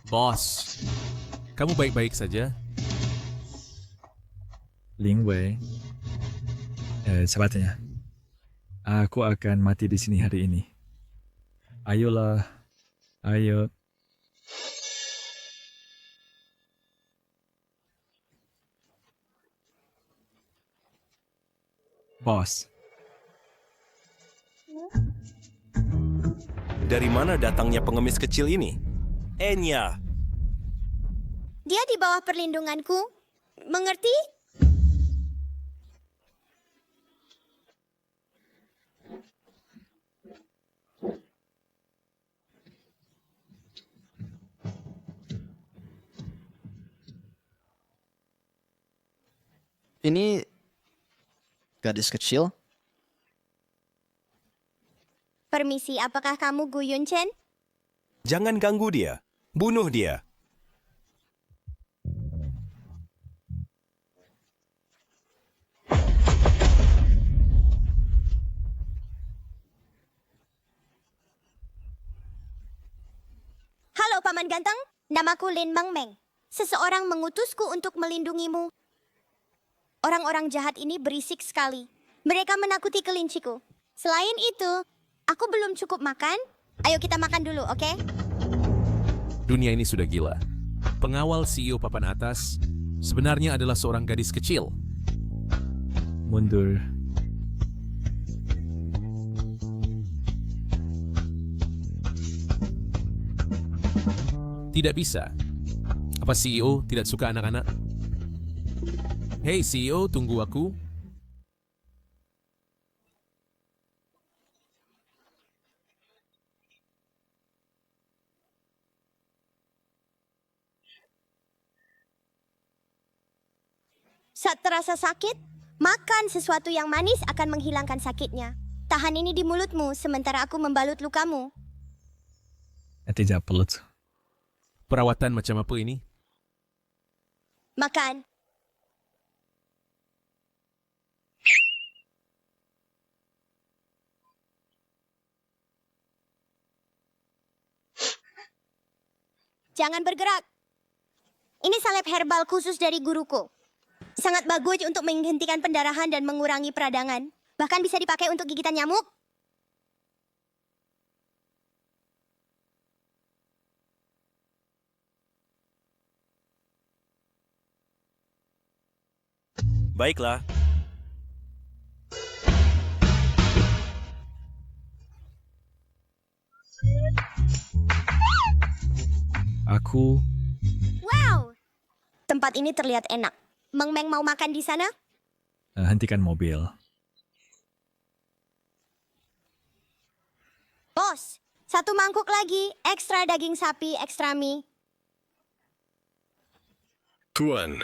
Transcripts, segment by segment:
Bos, kamu baik-baik saja? Ling Wei, sahabatnya, aku akan mati di sini hari ini. Ayolah, ayo. Bos, Dari mana datangnya pengemis kecil ini? Enya, Dia di bawah perlindunganku. Mengerti? Ini gadis kecil? Permisi, apakah kamu Gu Yunchen? jangan ganggu dia. Bunuh dia. Halo, Paman Ganteng. Namaku Lin Mang Meng. Seseorang mengutusku untuk melindungimu. Orang-orang jahat ini berisik sekali. Mereka menakuti kelinciku. Selain itu, aku belum cukup makan. Ayo kita makan dulu, oke? Dunia ini sudah gila. Pengawal CEO papan atas sebenarnya adalah seorang gadis kecil. mundur. Tidak bisa. Apa CEO tidak suka anak-anak? Hei CEO, tunggu aku. Saat terasa sakit, makan sesuatu yang manis akan menghilangkan sakitnya. Tahan ini di mulutmu sementara aku membalut lukamu. Tidak pelut. Perawatan macam apa ini? Makan. Jangan bergerak. Ini salep herbal khusus dari guruku. Sangat bagus untuk menghentikan pendarahan dan mengurangi peradangan. Bahkan bisa dipakai untuk gigitan nyamuk. Baiklah. Aku Wow! Tempat ini terlihat enak. Meng Meng mau makan di sana? hentikan mobil. Bos, satu mangkuk lagi. Ekstra daging sapi, ekstra mie. Tuan,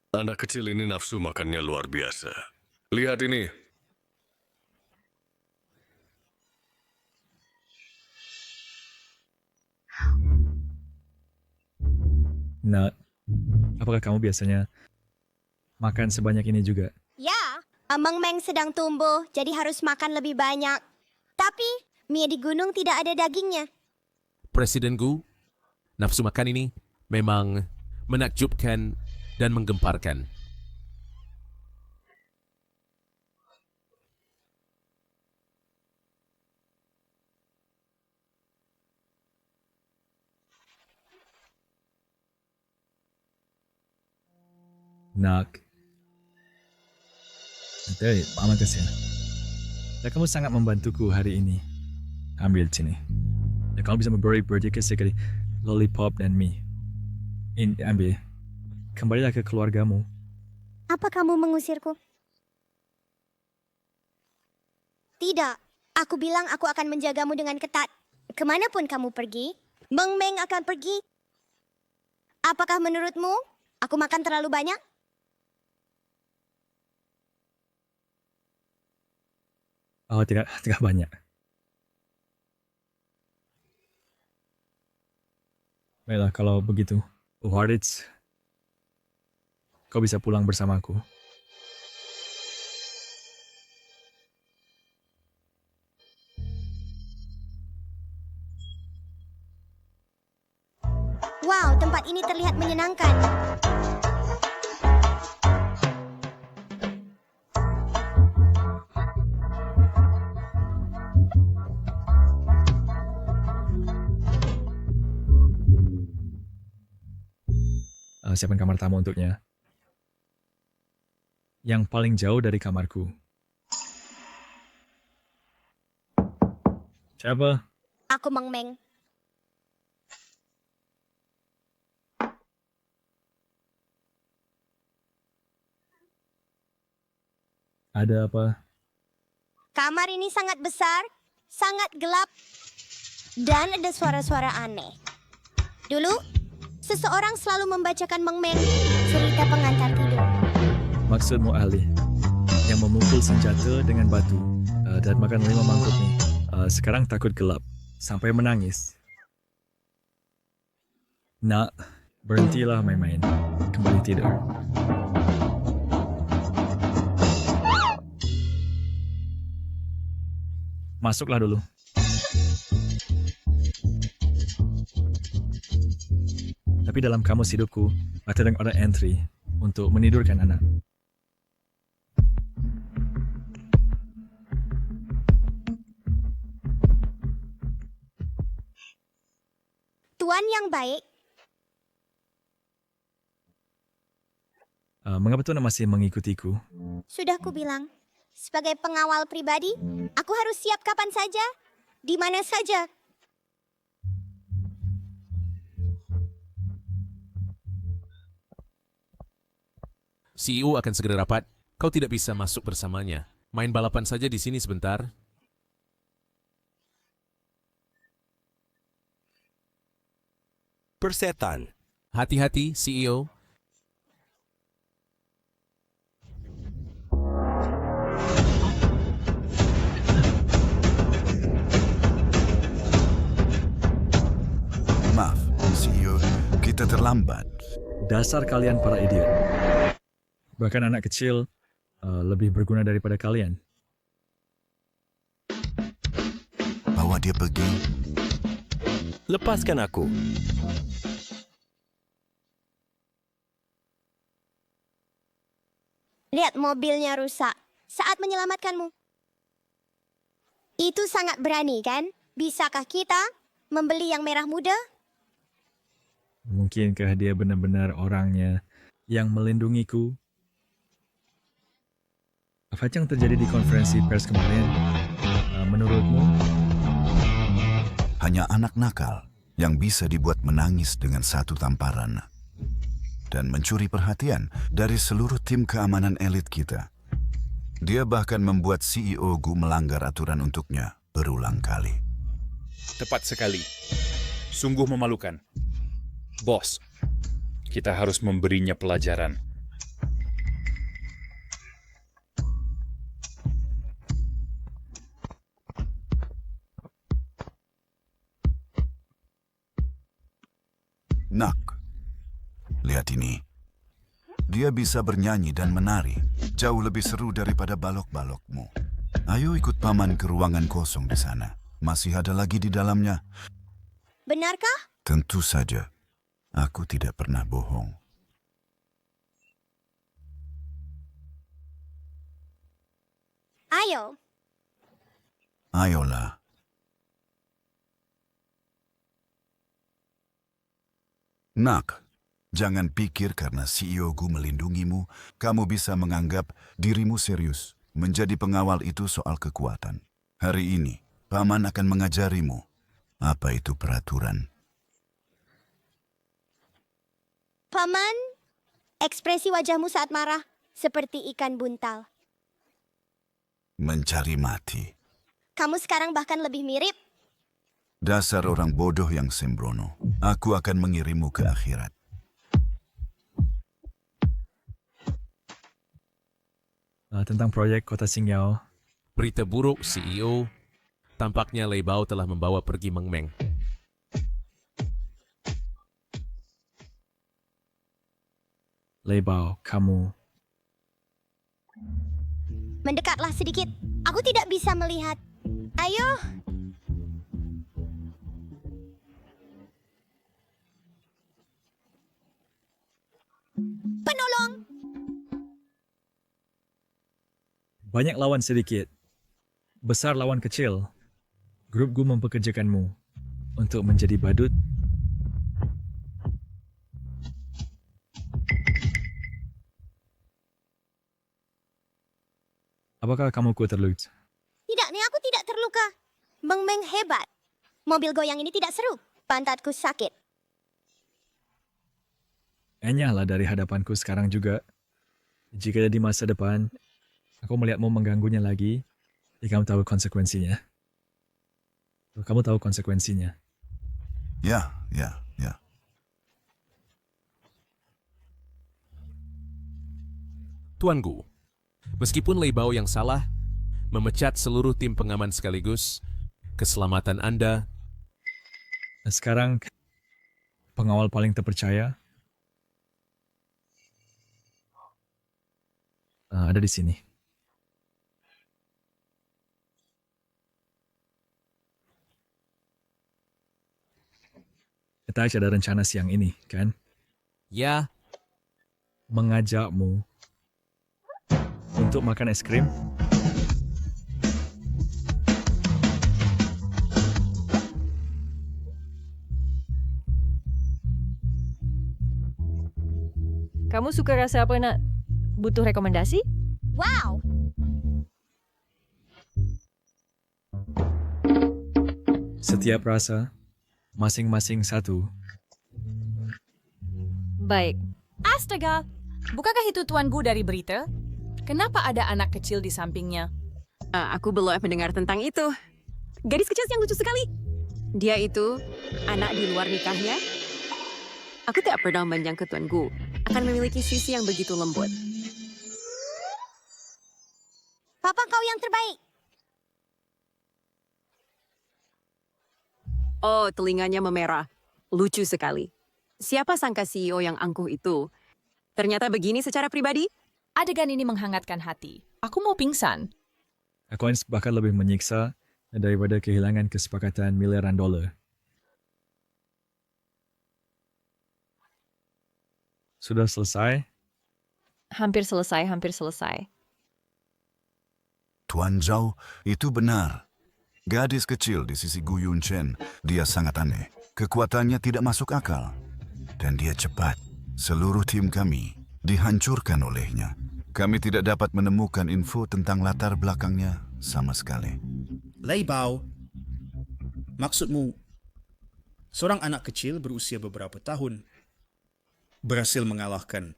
anak kecil ini nafsu makannya luar biasa. Lihat ini. Nah, apakah kamu biasanya makan sebanyak ini juga? Ya, Meng Meng sedang tumbuh, jadi harus makan lebih banyak. Tapi, mie di gunung tidak ada dagingnya. Presiden Gu, nafsu makan ini memang menakjubkan dan menggemparkan. Nak. Jadi, aman kasih. Dan kamu sangat membantuku hari ini. Ambil sini. Dan kamu bisa memberi birthday sekali lollipop dan mie. Ini ambil. Kembalilah ke keluargamu. Apa kamu mengusirku? Tidak. Aku bilang aku akan menjagamu dengan ketat. Kemanapun kamu pergi, Meng Meng akan pergi. Apakah menurutmu aku makan terlalu banyak? Oh, tidak banyak. Baiklah, kalau begitu. Hardits, kau bisa pulang bersamaku. Wow, tempat ini terlihat menyenangkan. Siapkan kamar tamu untuknya. Yang paling jauh dari kamarku. Siapa? Aku Mang Meng. Ada apa? Kamar ini sangat besar, sangat gelap, dan ada suara-suara aneh. Dulu, seseorang selalu membacakan Mang Meng cerita pengantar tidur. Maksudmu ahli yang memukul senjata dengan batu dan makan 5 mangkuk nih. Sekarang takut gelap sampai menangis. Nak, berhentilah main-main. Kembali tidur. Masuklah dulu. Tapi dalam kamus hidupku, ada entry untuk menidurkan anak. Tuan yang baik, Mengapa Tuan masih mengikutiku? sudah kubilang. Sebagai pengawal pribadi, aku harus siap kapan saja, di mana saja. CEO akan segera rapat. Kau tidak bisa masuk bersamanya. Main balapan saja di sini sebentar. Persetan. Hati-hati, CEO. Maaf, CEO, kita terlambat. Dasar kalian para idiot. Bahkan anak kecil lebih berguna daripada kalian. Bawa dia pergi. Lepaskan aku. Lihat mobilnya rusak saat menyelamatkanmu. Itu sangat berani, kan? Bisakah kita membeli yang merah muda? Mungkinkah dia benar-benar orangnya yang melindungiku? Apa yang terjadi di konferensi pers kemarin? Menurutmu? Hanya anak nakal yang bisa dibuat menangis dengan satu tamparan. Dan mencuri perhatian dari seluruh tim keamanan elit kita. Dia bahkan membuat CEO Gu melanggar aturan untuknya berulang kali. Tepat sekali. Sungguh memalukan. Bos, kita harus memberinya pelajaran. Nak, lihat ini. Dia bisa bernyanyi dan menari, jauh lebih seru daripada balok-balokmu. Ayo ikut paman ke ruangan kosong di sana. Masih ada lagi di dalamnya. Benarkah? Tentu saja. Aku tidak pernah bohong. Ayo. Ayolah. Nak, jangan pikir karena CEO Gu melindungimu, kamu bisa menganggap dirimu serius. Menjadi pengawal itu soal kekuatan. Hari ini, Paman akan mengajarimu apa itu peraturan. Paman, ekspresi wajahmu saat marah seperti ikan buntal. Mencari mati. Kamu sekarang bahkan lebih mirip. Dasar orang bodoh yang sembrono. Aku akan mengirimmu ke akhirat. Tentang proyek Kota Singyao. Berita buruk, CEO. Tampaknya Lei Bao telah membawa pergi Meng Meng. Lei Bao, kamu. Mendekatlah sedikit. Aku tidak bisa melihat. Ayo. Penolong! Banyak lawan sedikit. Besar lawan kecil. Grup Gu mempekerjakanmu untuk menjadi badut. Apakah kamu kuat terluka? Tidak, nih aku tidak terluka. Bang Meng hebat. Mobil goyang ini tidak seru. Pantatku sakit. Enyahlah dari hadapanku sekarang juga. Jika di masa depan, aku melihatmu mengganggunya lagi, kamu tahu konsekuensinya. Kamu tahu konsekuensinya. Ya. Tuan Gu, meskipun Lei Bao yang salah, memecat seluruh tim pengaman sekaligus, keselamatan Anda Nah, sekarang, pengawal paling terpercaya ada di sini. Kita ada rencana siang ini, kan? ya Mengajakmu untuk makan es krim. Kamu suka rasa apa, Nak? Butuh rekomendasi? Wow! Setiap rasa, masing-masing satu. Baik. Astaga, bukankah itu Tuan Gu dari berita? Kenapa ada anak kecil di sampingnya? Aku belum mendengar tentang itu. Gadis kecil yang lucu sekali. Dia itu anak di luar nikahnya. Aku tidak pernah menyangka Tuan Gu akan memiliki sisi yang begitu lembut. Papa kau yang terbaik. Oh, telinganya memerah. Lucu sekali. Siapa sangka CEO yang angkuh itu ternyata begini secara pribadi? Adegan ini menghangatkan hati. Aku mau pingsan. Aku bahkan lebih menyiksa daripada kehilangan kesepakatan miliaran dolar. Sudah selesai? Hampir selesai. Tuan Zhao, itu benar. Gadis kecil di sisi Gu Yunchen, dia sangat aneh. Kekuatannya tidak masuk akal. Dan dia cepat. Seluruh tim kami dihancurkan olehnya. Kami tidak dapat menemukan info tentang latar belakangnya sama sekali. Lei Bao, maksudmu seorang anak kecil berusia beberapa tahun berhasil mengalahkan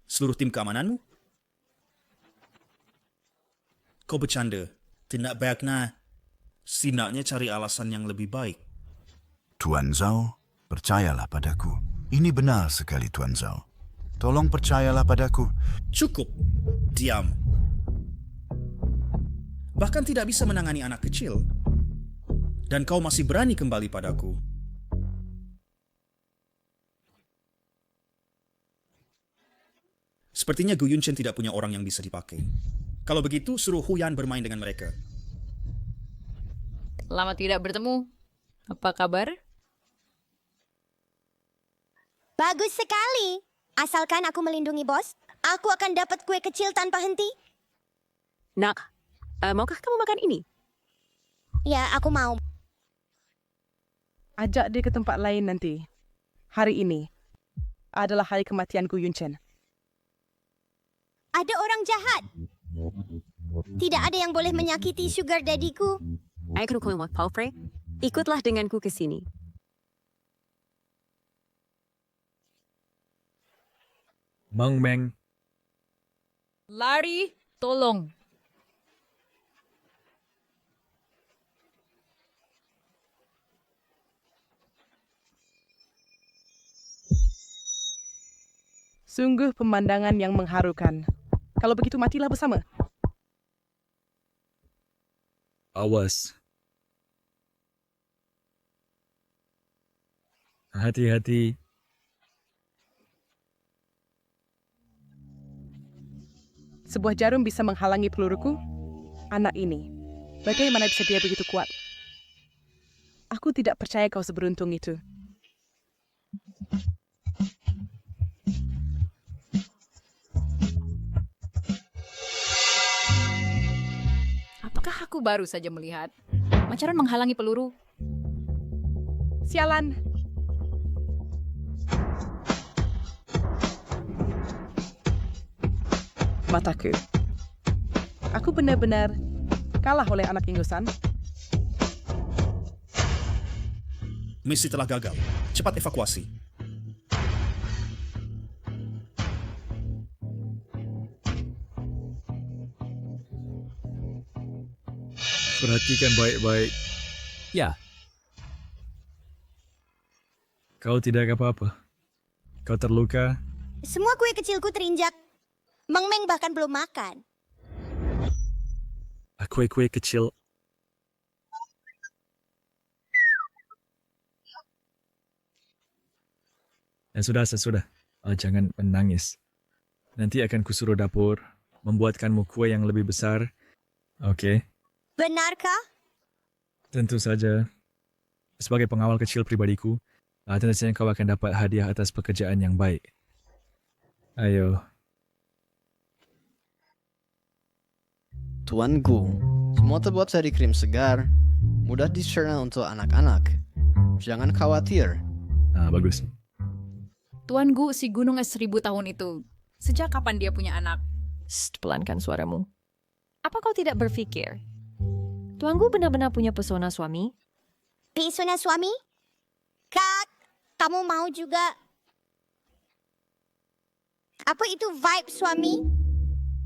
seluruh tim keamananmu? Kau bercanda. Tidak baiknya sinaknya cari alasan yang lebih baik. Tuan Zhao, percayalah padaku. Ini benar sekali, Tuan Zhao. Tolong percayalah padaku. Cukup. Diam. Bahkan tidak bisa menangani anak kecil. Dan kau masih berani kembali padaku. Sepertinya Gu Yunchen tidak punya orang yang bisa dipakai. Kalau begitu, suruh Huyan bermain dengan mereka. Lama tidak bertemu. Apa kabar? Bagus sekali. Asalkan aku melindungi bos, aku akan dapat kue kecil tanpa henti. Nak, maukah kamu makan ini? Ya, aku mau. Ajak dia ke tempat lain nanti. Hari ini adalah hari kematian Gu Yunchen. Ada orang jahat. Tidak ada yang boleh menyakiti sugar daddy-ku. Ayo ke rumah Palfrey. Ikutlah denganku ke sini. Mang Meng, Lari, tolong. Sungguh pemandangan yang mengharukan. Kalau begitu matilah bersama. awas. Hati-hati. Sebuah jarum bisa menghalangi peluruku. Anak ini, bagaimana bisa dia begitu kuat? Aku tidak percaya kau seberuntung itu. Aku baru saja melihat. Macaron menghalangi peluru. Sialan. Mataku. Aku benar-benar kalah oleh anak ingusan. Misi telah gagal. Cepat evakuasi. Perhatikan baik-baik. Ya, Kau tidak apa-apa. Kau terluka. Semua kue kecilku terinjak. Meng Meng bahkan belum makan. Kue-kue kecil. Sudah. Jangan menangis. Nanti akan kusuruh dapur membuatkanmu kue yang lebih besar. Oke? Benarkah? Tentu saja. Sebagai pengawal kecil pribadiku, tentu saja kau akan dapat hadiah atas pekerjaan yang baik. Ayo. Tuan Gu, semua terbuat dari krim segar, mudah dicerna untuk anak-anak. Jangan khawatir. Bagus. Tuan Gu, si gunung es 1000 tahun itu. Sejak kapan dia punya anak? Pelankan suaramu. Apa kau tidak berpikir? Tuan Gu benar-benar punya pesona suami? Pesona suami? Kak, kamu mau juga? Apa itu vibe suami?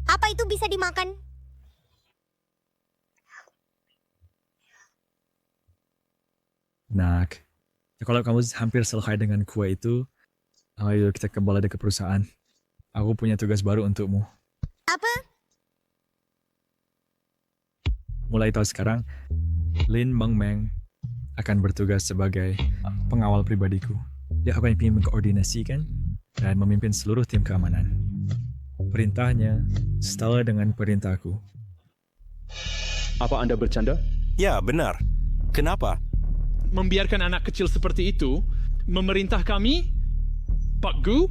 Apa itu bisa dimakan? Nak, kalau kamu hampir selesai dengan kue itu, ayo kita kembali ke perusahaan. Aku punya tugas baru untukmu. Apa? Mulai tahun sekarang, Lin Meng Meng akan bertugas sebagai pengawal pribadiku. Dia akan mengkoordinasikan dan memimpin seluruh tim keamanan. Perintahnya setara dengan perintahku. Apa Anda bercanda? Ya, benar. Kenapa? Membiarkan anak kecil seperti itu memerintah kami? Pak Gu,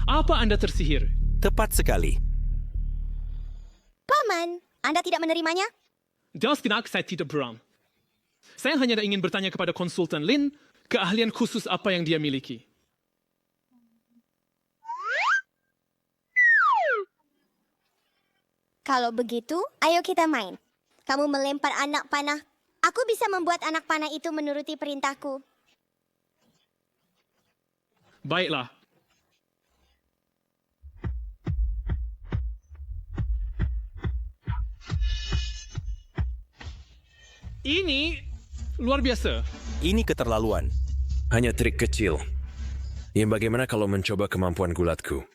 apa Anda tersihir? Tepat sekali. Paman, Anda tidak menerimanya? Das Genak saya tidak beram. Saya hanya ingin bertanya kepada konsultan Lin, keahlian khusus apa yang dia miliki. Kalau begitu, ayo kita main. Kamu melempar anak panah. Aku bisa membuat anak panah itu menuruti perintahku. Baiklah. Ini luar biasa. Ini keterlaluan. Hanya trik kecil. Yang bagaimana kalau mencoba kemampuan gulatku?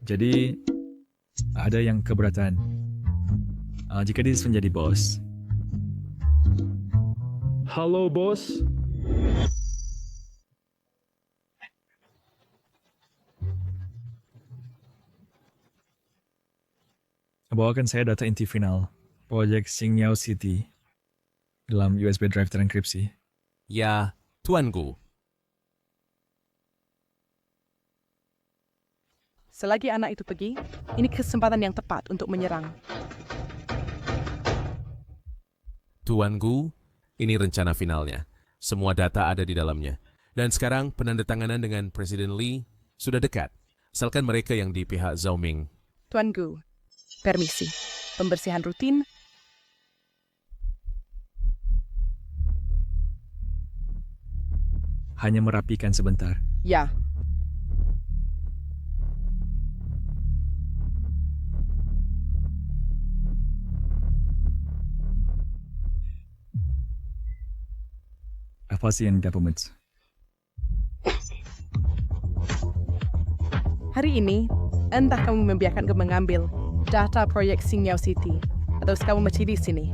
Jadi, ada yang keberatan. Jika dia menjadi bos. Halo, bos. Bawakan saya data inti final proyek Xingyao City dalam USB drive terenkripsi. Ya, Tuan Gu. Selagi anak itu pergi, ini kesempatan yang tepat untuk menyerang. Tuan Gu, ini rencana finalnya. Semua data ada di dalamnya. Dan sekarang penandatanganan dengan Presiden Li sudah dekat. Asalkan mereka yang di pihak Zhao Ming. Tuan Gu, permisi. Pembersihan rutin. Hanya merapikan sebentar. Ya. Apa sih yang dapat? Hari ini, entah kamu membiarkan mengambil data proyek Xingyao City, atau kamu mati di sini.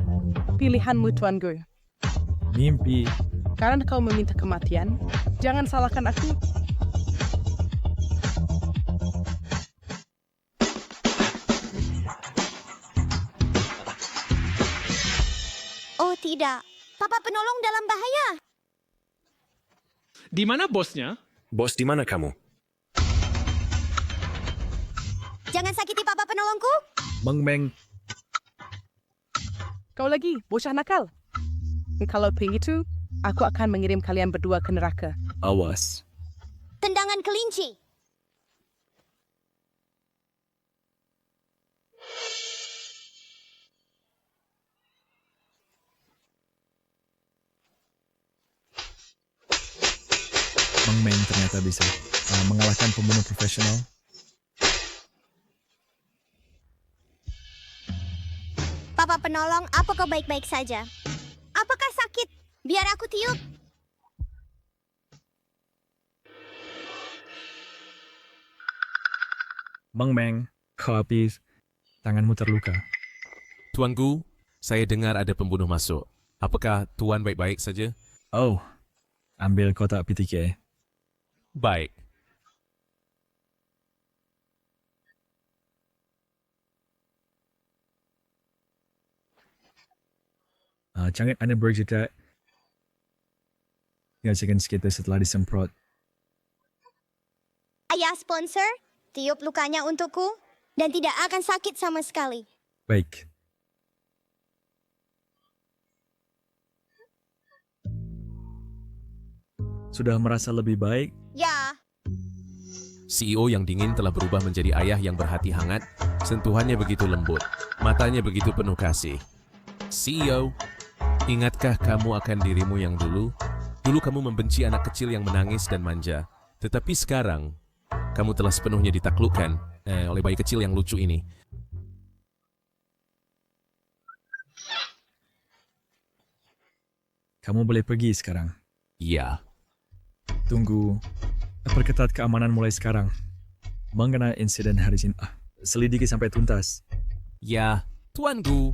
Pilihanmu, Tuan Gu. Mimpi. Karena kau meminta kematian, jangan salahkan aku. Oh tidak, Papa penolong dalam bahaya. Di mana bosnya? Bos, di mana kamu? Jangan sakiti papa penolongku. Meng Meng, Kau lagi, bocah nakal. Kalau begitu, aku akan mengirim kalian berdua ke neraka. awas. Tendangan kelinci. Meng Meng ternyata bisa mengalahkan pembunuh profesional. Papa penolong, apa kau baik-baik saja? Apakah sakit? Biar aku tiup. Meng Meng, kau habis. Tanganmu terluka. Tuan Gu, saya dengar ada pembunuh masuk. Apakah Tuan baik-baik saja? Oh, ambil kotak PTK. Baik. Jangan Anda berjeda. Tinggal sekitar setelah disemprot. Ayah sponsor, tiup lukanya untukku dan tidak akan sakit sama sekali. Baik. Sudah merasa lebih baik? Ya, CEO yang dingin telah berubah menjadi ayah yang berhati hangat. Sentuhannya begitu lembut, matanya begitu penuh kasih. CEO, ingatkah kamu akan dirimu yang dulu? Dulu kamu membenci anak kecil yang menangis dan manja. Tetapi sekarang, kamu telah sepenuhnya ditaklukkan oleh bayi kecil yang lucu ini. Kamu boleh pergi sekarang. Iya. Tunggu. Perketat keamanan mulai sekarang. Mengenai insiden hari ini. Selidiki sampai tuntas. Ya, Tuan Gu.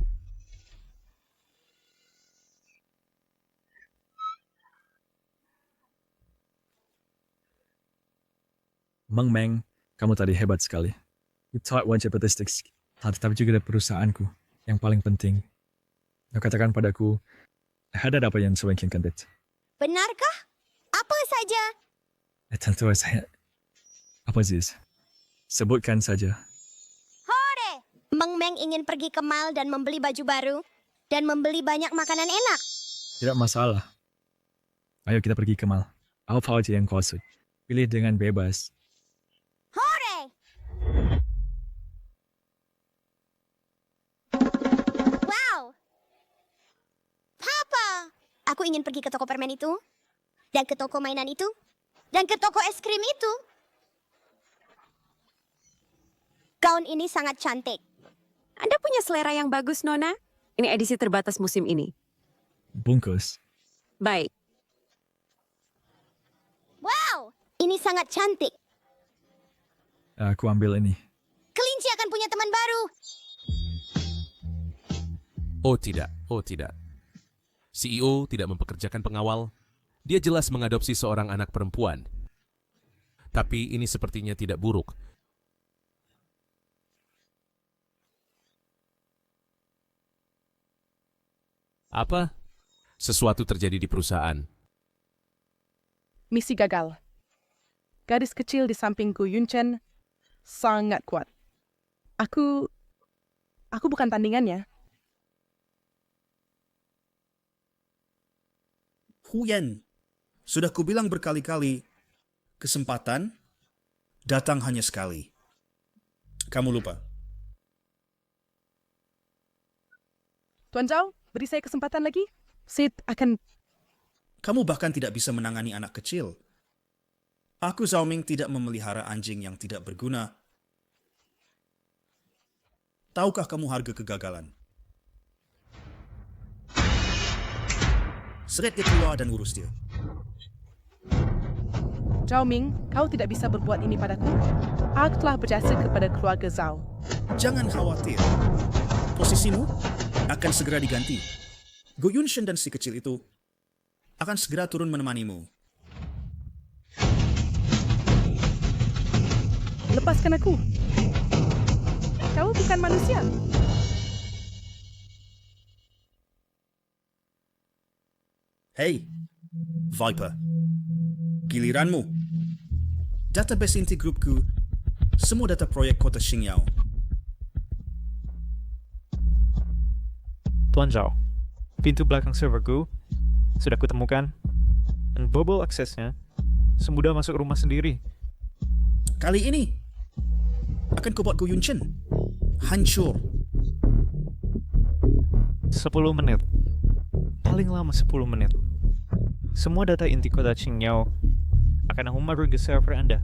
Meng Meng, kamu tadi hebat sekali. You taught wajah statistics, tapi juga ada perusahaanku yang paling penting. Kau katakan padaku, ada apa yang saya inginkan, Det? benarkah? Apa saja? Tentu saya. Apa sih? Sebutkan saja. Hore! Meng Meng ingin pergi ke mall dan membeli baju baru dan membeli banyak makanan enak. Tidak masalah. Ayo kita pergi ke mall. Apa aja yang kau suka. Pilih dengan bebas. Hore! Wow! Papa! Aku ingin pergi ke toko permen itu, dan ke toko mainan itu, dan ke toko es krim itu. Gaun ini sangat cantik. Anda punya selera yang bagus, Nona. Ini edisi terbatas musim ini. Bungkus. Baik. Wow! Ini sangat cantik. Aku ambil ini. Kelinci akan punya teman baru. Oh tidak, oh tidak. CEO tidak mempekerjakan pengawal. Dia jelas mengadopsi seorang anak perempuan. Tapi ini sepertinya tidak buruk. Apa? Sesuatu terjadi di perusahaan. Misi gagal. Gadis kecil di samping Gu Yunchen sangat kuat. Aku bukan tandingannya. Huyen, sudah kubilang berkali-kali, kesempatan datang hanya sekali. Kamu lupa. Tuan Zhao, beri saya kesempatan lagi. Saya akan... Kamu bahkan tidak bisa menangani anak kecil. Aku Zhao Ming tidak memelihara anjing yang tidak berguna. Tahukah kamu harga kegagalan? Seret dia keluar dan urus dia. Zhao Ming, kau tidak bisa berbuat ini padaku. Aku telah berjasa kepada keluarga Zhao. Jangan khawatir. Posisimu akan segera diganti. Gu Yunshen dan si kecil itu akan segera turun menemanimu. Lepaskan aku. Kau bukan manusia. Hei, Viper. Giliranmu. database inti grupku, semua data proyek kota Xingyao. Tuan Zhao, pintu belakang serverku sudah kutemukan. Dan bubble aksesnya semudah masuk rumah sendiri. Kali ini akan kubuat Gu Yunchen hancur. 10 menit. Paling lama 10 menit. Semua data inti kota Qingyao akan aku marun ke server Anda.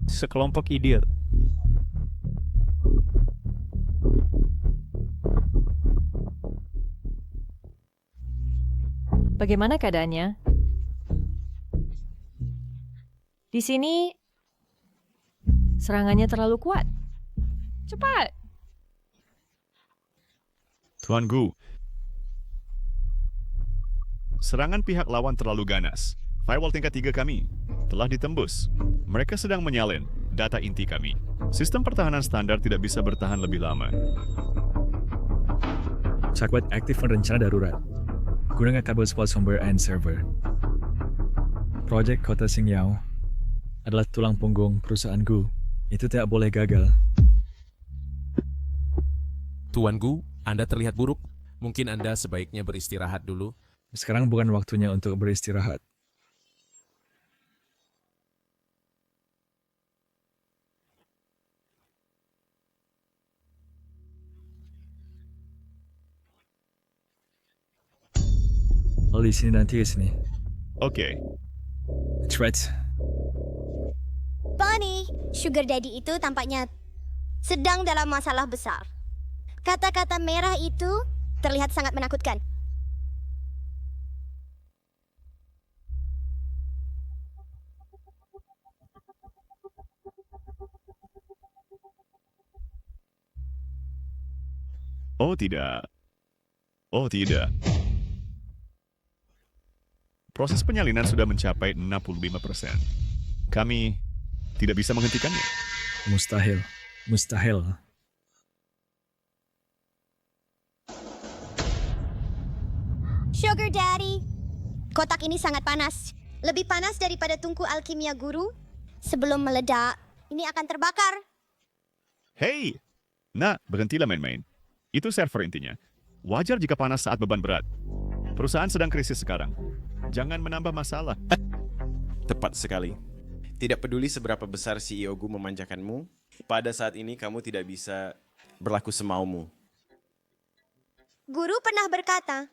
Sekelompok idiot. Bagaimana keadaannya? Di sini serangannya terlalu kuat. Cepat. Tuan Gu, serangan pihak lawan terlalu ganas. Firewall tingkat 3 kami telah ditembus. Mereka sedang menyalin data inti kami. Sistem pertahanan standar tidak bisa bertahan lebih lama. Cakwat aktifkan rencana darurat. Gunakan kabel spot sumber and server. Projek Kota Xingyao adalah tulang punggung perusahaan Gu. Itu tidak boleh gagal. Tuan Gu, Anda terlihat buruk. Mungkin Anda sebaiknya beristirahat dulu. Sekarang bukan waktunya untuk beristirahat. Lalu di sini nanti ke sini. Oke. Threats. Bonnie, Sugar Daddy itu tampaknya sedang dalam masalah besar. Kata-kata merah itu terlihat sangat menakutkan. Oh tidak. Oh tidak. Proses penyalinan sudah mencapai 65%. Kami tidak bisa menghentikannya. Mustahil. Mustahil. Sugar Daddy, kotak ini sangat panas. Lebih panas daripada tungku alkimia guru. Sebelum meledak, ini akan terbakar. Hei! Nah, berhentilah main-main. Itu server intinya. Wajar jika panas saat beban berat. Perusahaan sedang krisis sekarang. Jangan menambah masalah. Tepat sekali. Tidak peduli seberapa besar CEO Gu memanjakanmu, pada saat ini kamu tidak bisa berlaku semaumu. Guru pernah berkata,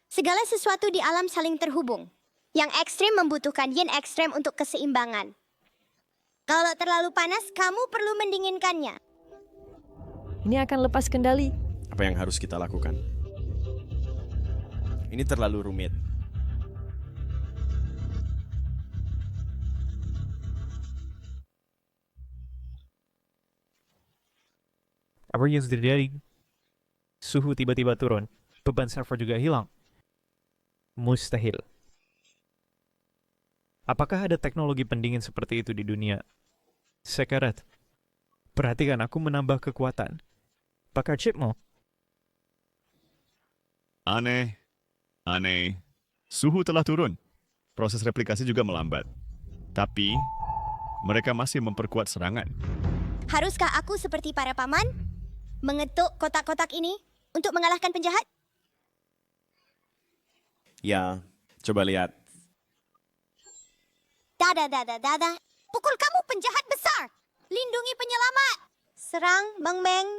segala sesuatu di alam saling terhubung. Yang ekstrim membutuhkan yin ekstrem untuk keseimbangan. Kalau terlalu panas, kamu perlu mendinginkannya. Ini akan lepas kendali. Apa yang harus kita lakukan? Ini terlalu rumit. Apa yang terjadi? Suhu tiba-tiba turun. Beban server juga hilang. Mustahil. Apakah ada teknologi pendingin seperti itu di dunia? Sekarat. Perhatikan, aku menambah kekuatan. Bakar chipmu. Aneh. Suhu telah turun. Proses replikasi juga melambat. Tapi, mereka masih memperkuat serangan. Haruskah aku seperti para paman? Mengetuk kotak-kotak ini untuk mengalahkan penjahat? Ya, coba lihat. Dada. Pukul kamu penjahat besar. Lindungi penyelamat. Serang, Bang Meng.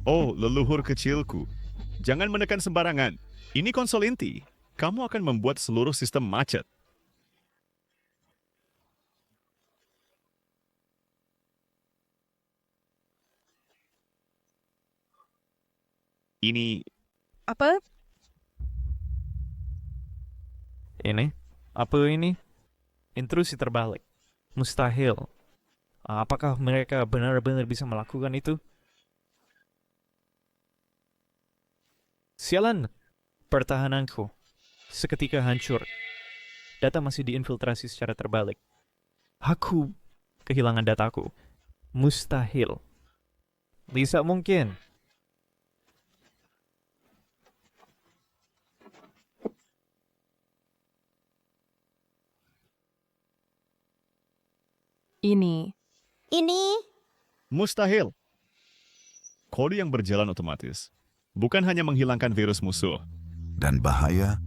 Oh, leluhur kecilku. Jangan menekan sembarangan. Ini konsol inti. Kamu akan membuat seluruh sistem macet. Ini... Apa? Ini? Apa ini? Intrusi terbalik. Mustahil. Apakah mereka benar-benar bisa melakukan itu? Sialan. Pertahananku seketika hancur. Data masih diinfiltrasi secara terbalik. Aku kehilangan dataku. Mustahil. Bisa mungkin. Ini. Ini Mustahil. Kode yang berjalan otomatis bukan hanya menghilangkan virus musuh dan bahaya,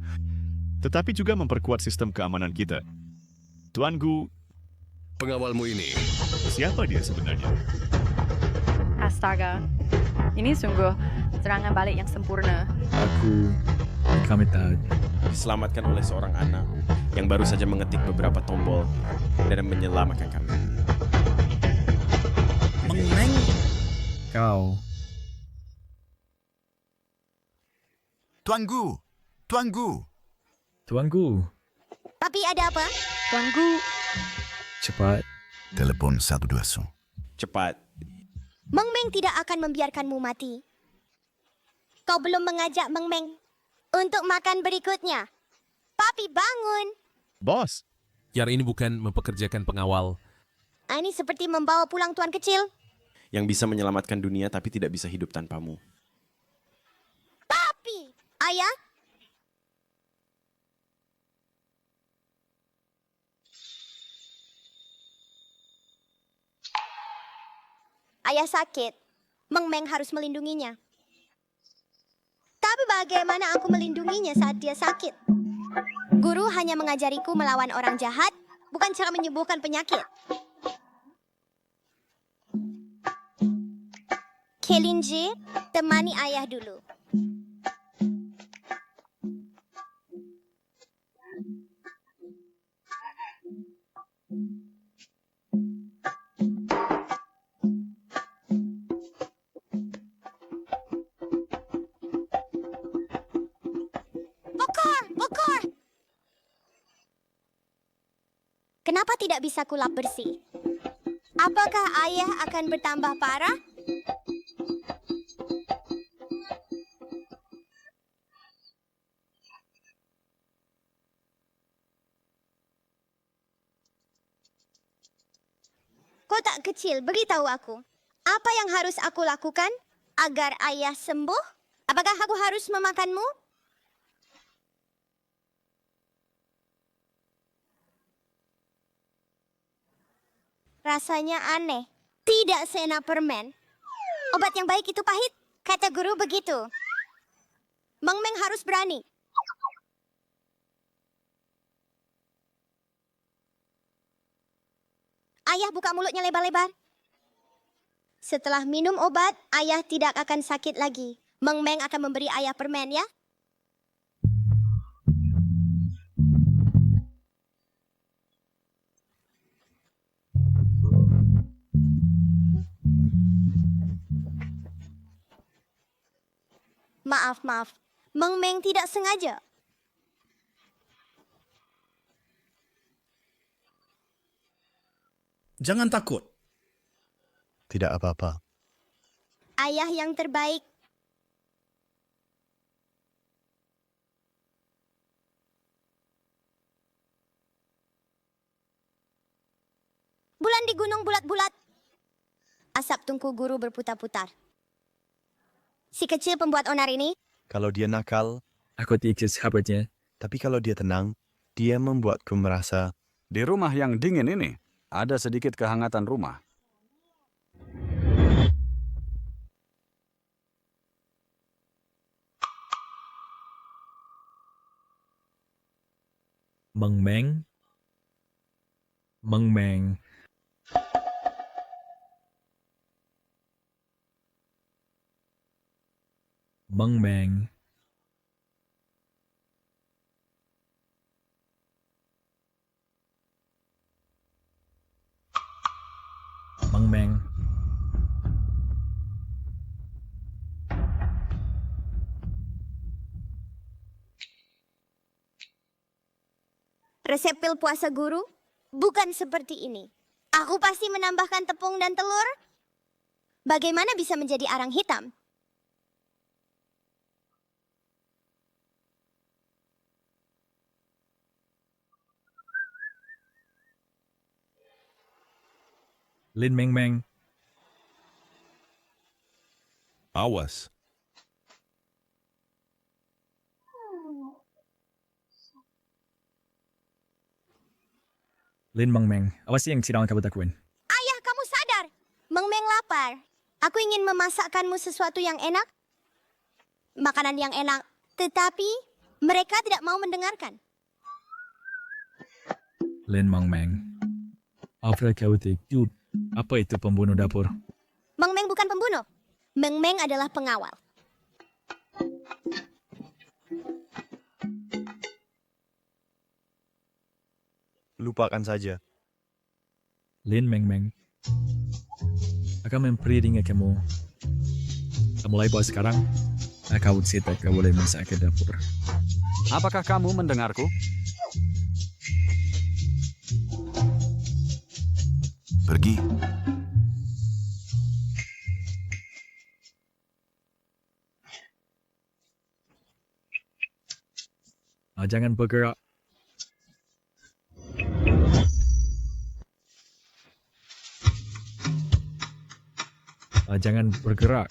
tetapi juga memperkuat sistem keamanan kita. Tuan Gu, Pengawalmu ini, siapa dia sebenarnya? Astaga, ini sungguh serangan balik yang sempurna. Aku Kamitad. Diselamatkan oleh seorang anak yang baru saja mengetik beberapa tombol dan menyelamatkan kami. Meng-meng, Kau. Tuan Gu, Tuan Gu. Tuanku, Papi ada apa? Tuanku, cepat. Telepon 120. Cepat. Meng Meng tidak akan membiarkanmu mati. Kau belum mengajak Meng Meng untuk makan berikutnya. Papi bangun. Bos. Yar ini bukan mempekerjakan pengawal. Ini seperti membawa pulang tuan kecil. Yang bisa menyelamatkan dunia tapi tidak bisa hidup tanpamu. Papi! Ayah? Ayah sakit. Meng Meng harus melindunginya. Tapi bagaimana aku melindunginya saat dia sakit? Guru hanya mengajariku melawan orang jahat, bukan cara menyembuhkan penyakit. Kelinji, temani ayah dulu. Bokor! Kenapa tidak bisa kulap bersih? Apakah ayah akan bertambah parah? Kotak kecil, beritahu aku. Apa yang harus aku lakukan agar ayah sembuh? Apakah aku harus memakanmu? Rasanya aneh. Tidak seenak permen. Obat yang baik itu pahit. Kata guru begitu. Meng Meng harus berani. Ayah buka mulutnya lebar-lebar. Setelah minum obat, ayah tidak akan sakit lagi. Meng Meng akan memberi ayah permen ya. Maaf. Meng Meng tidak sengaja. jangan takut. Tidak apa-apa. Ayah yang terbaik. Bulan di gunung bulat-bulat. Asap tungku guru berputar-putar. Si kecil pembuat onar ini. Kalau dia nakal, aku tidak sahabatnya. Tapi kalau dia tenang, dia membuatku merasa... Di rumah yang dingin ini, ada sedikit kehangatan rumah. Meng Meng. Meng Meng. Meng Meng. Meng Meng. Resep pil puasa guru bukan seperti ini. Aku pasti menambahkan tepung dan telur. Bagaimana bisa menjadi arang hitam? Lin Meng Meng. Awas. Lin Meng Meng. Apa sih yang sedang kamu lakukan? lapar. Aku ingin memasakkanmu sesuatu yang enak. Makanan yang enak. Tetapi mereka tidak mau mendengarkan. Lin Mang Meng. Alfred Kautik, dude. Apa itu pembunuh dapur? Meng Meng bukan pembunuh. Meng Meng adalah pengawal. Lupakan saja. Lin Meng Meng. Akan memperingat kamu. Mulai bahwa sekarang, aku tidak boleh masak ke dapur. Apakah kamu mendengarku? Pergi. Jangan bergerak. Jangan bergerak.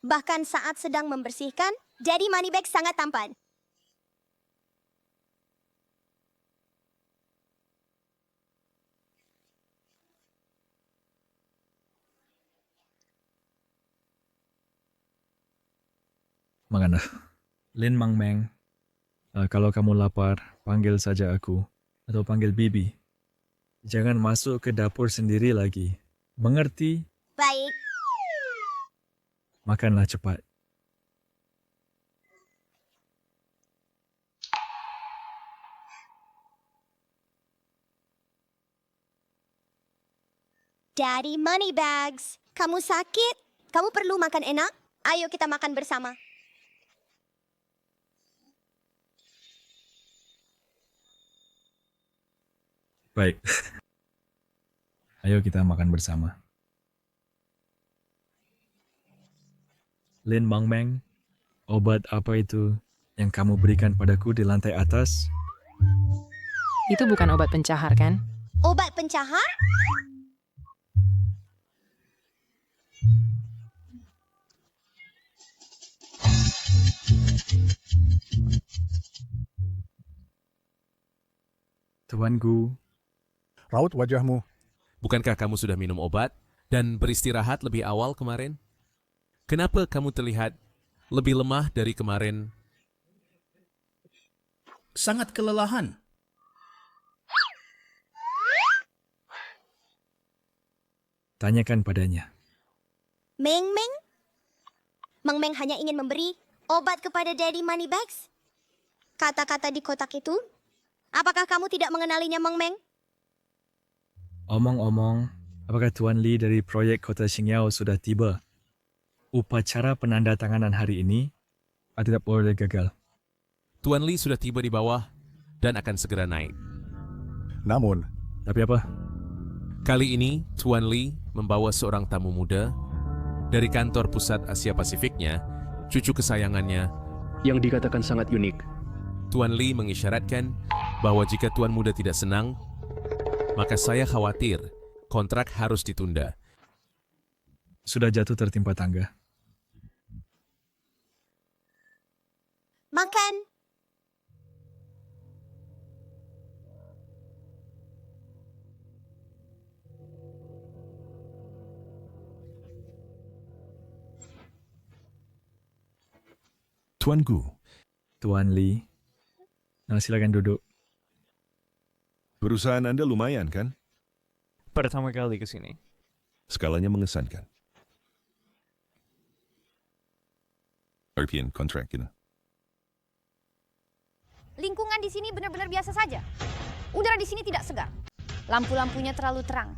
Bahkan saat sedang membersihkan, Daddy Moneybags sangat tampan. Mangana. Lin Mang Meng. Kalau kamu lapar, panggil saja aku. Atau panggil Bibi. Jangan masuk ke dapur sendiri lagi. Mengerti? Baik. Makanlah cepat. Daddy Moneybags, kamu sakit? Kamu perlu makan enak? Ayo kita makan bersama. Baik. Ayo kita makan bersama. Lin Mang Meng, obat apa itu yang kamu berikan padaku di lantai atas? Itu bukan obat pencahar, kan? Obat pencahar? Tuanku. Raut wajahmu. Bukankah kamu sudah minum obat dan beristirahat lebih awal kemarin? Kenapa kamu terlihat lebih lemah dari kemarin? Sangat kelelahan. Tanyakan padanya. Meng Meng? Meng Meng hanya ingin memberi obat kepada Daddy Moneybags? Kata-kata di kotak itu? Apakah kamu tidak mengenalinya, Meng Meng? Omong-omong, apakah Tuan Lee dari proyek Kota Xingyao sudah tiba? Upacara penandatanganan hari ini tidak boleh gagal. Tuan Lee sudah tiba di bawah dan akan segera naik. Namun, tapi apa? Kali ini, Tuan Lee membawa seorang tamu muda dari kantor pusat Asia Pasifiknya, cucu kesayangannya, yang dikatakan sangat unik. Tuan Lee mengisyaratkan bahwa jika Tuan Muda tidak senang, maka saya khawatir kontrak harus ditunda. Sudah jatuh tertimpa tangga. Makan. Tuanku. Tuan Lee. Silakan duduk. Perusahaan Anda lumayan, kan? Pertama kali ke sini. Skalanya mengesankan. European contract, gitu. Lingkungan di sini benar-benar biasa saja. Udara di sini tidak segar. Lampu-lampunya terlalu terang.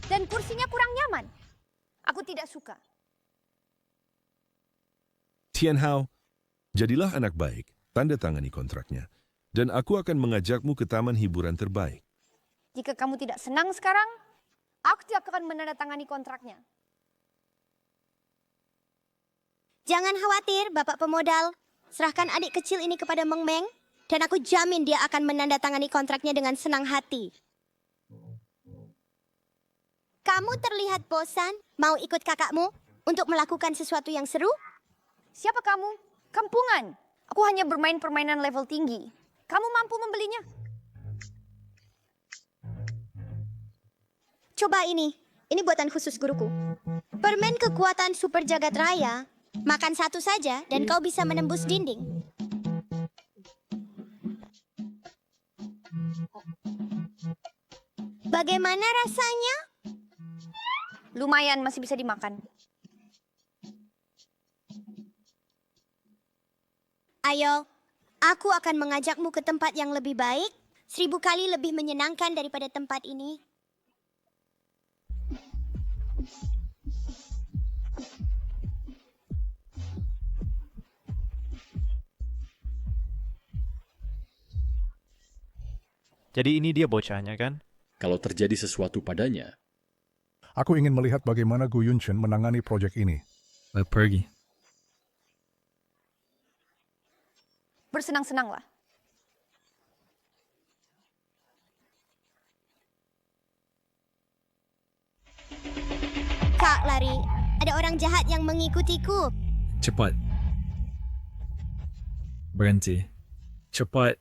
Dan kursinya kurang nyaman. Aku tidak suka. Tian Hao, jadilah anak baik, tanda tangani kontraknya. Dan aku akan mengajakmu ke taman hiburan terbaik. Jika kamu tidak senang sekarang, aku tidak akan menandatangani kontraknya. Jangan khawatir, Bapak Pemodal. Serahkan adik kecil ini kepada Meng Meng, dan aku jamin dia akan menandatangani kontraknya dengan senang hati. Kamu terlihat bosan. Mau ikut kakakmu untuk melakukan sesuatu yang seru? Siapa kamu? Kampungan. Aku hanya bermain permainan level tinggi. Kamu mampu membelinya? Coba ini. Ini buatan khusus guruku. Permen kekuatan super jagat raya. Makan satu saja dan kau bisa menembus dinding. Bagaimana rasanya? Lumayan, masih bisa dimakan. Ayo, aku akan mengajakmu ke tempat yang lebih baik, 1000 kali lebih menyenangkan daripada tempat ini. Jadi ini dia bocahnya kan? Kalau terjadi sesuatu padanya, Aku ingin melihat bagaimana Gu Yunshen menangani proyek ini. Pergi. Bersenang-senanglah. Kak, lari. Ada orang jahat yang mengikutiku. Cepat. Berhenti. Cepat.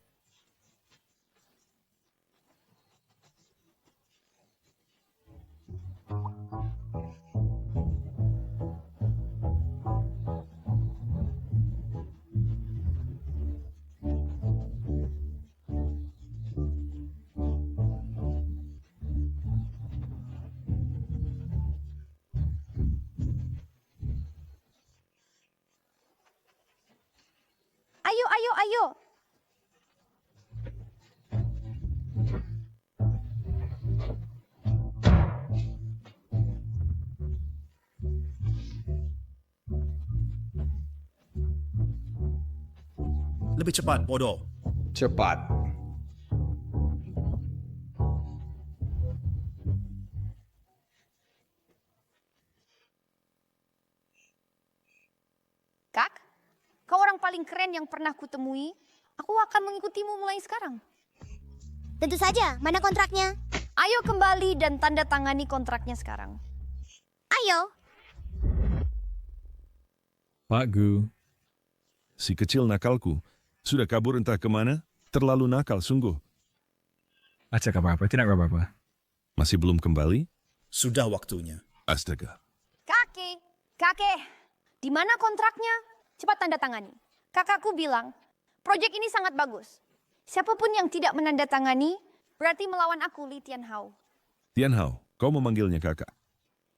Ayo, ayo, ayo. Lebih cepat, bodoh. Cepat. Kak, kau orang paling keren yang pernah kutemui. Aku akan mengikutimu mulai sekarang. Tentu saja, mana kontraknya? Ayo kembali dan tanda tangani kontraknya sekarang. Ayo. Pak Gu. Si kecil nakalku sudah kabur entah kemana, terlalu nakal sungguh. Acak apa-apa, tidak apa-apa. Masih belum kembali? Sudah waktunya. Astaga. Kakek, di mana kontraknya? Cepat tanda tangani. Kakakku bilang, proyek ini sangat bagus. Siapapun yang tidak menandatangani, berarti melawan aku, Li Tianhao. Tianhao, kau memanggilnya kakak.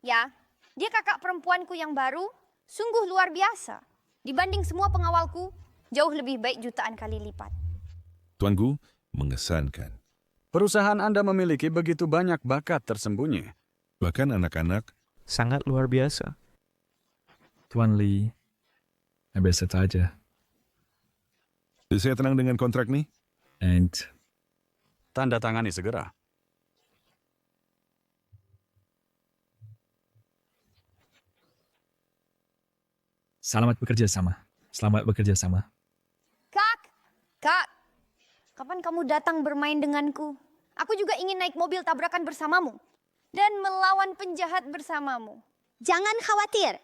Ya, dia kakak perempuanku yang baru, sungguh luar biasa. Dibanding semua pengawalku, jauh lebih baik jutaan kali lipat. Tuan Gu, mengesankan. Perusahaan Anda memiliki begitu banyak bakat tersembunyi. Bahkan anak-anak. Sangat luar biasa. Tuan Lee, biasa saja. Saya tenang dengan kontrak nih. And tanda tangani segera. Selamat bekerja sama. Selamat bekerja sama. Kak, kapan kamu datang bermain denganku? Aku juga ingin naik mobil tabrakan bersamamu dan melawan penjahat bersamamu. Jangan khawatir.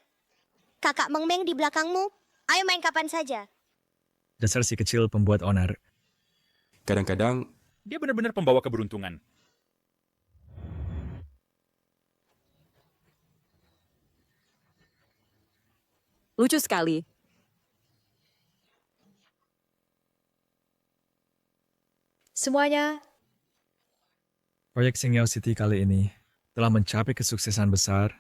Kakak Meng Meng di belakangmu. Ayo main kapan saja. Dasar si kecil pembuat onar. Kadang-kadang, dia benar-benar pembawa keberuntungan. Lucu sekali. Semuanya. Proyek Singyao City kali ini telah mencapai kesuksesan besar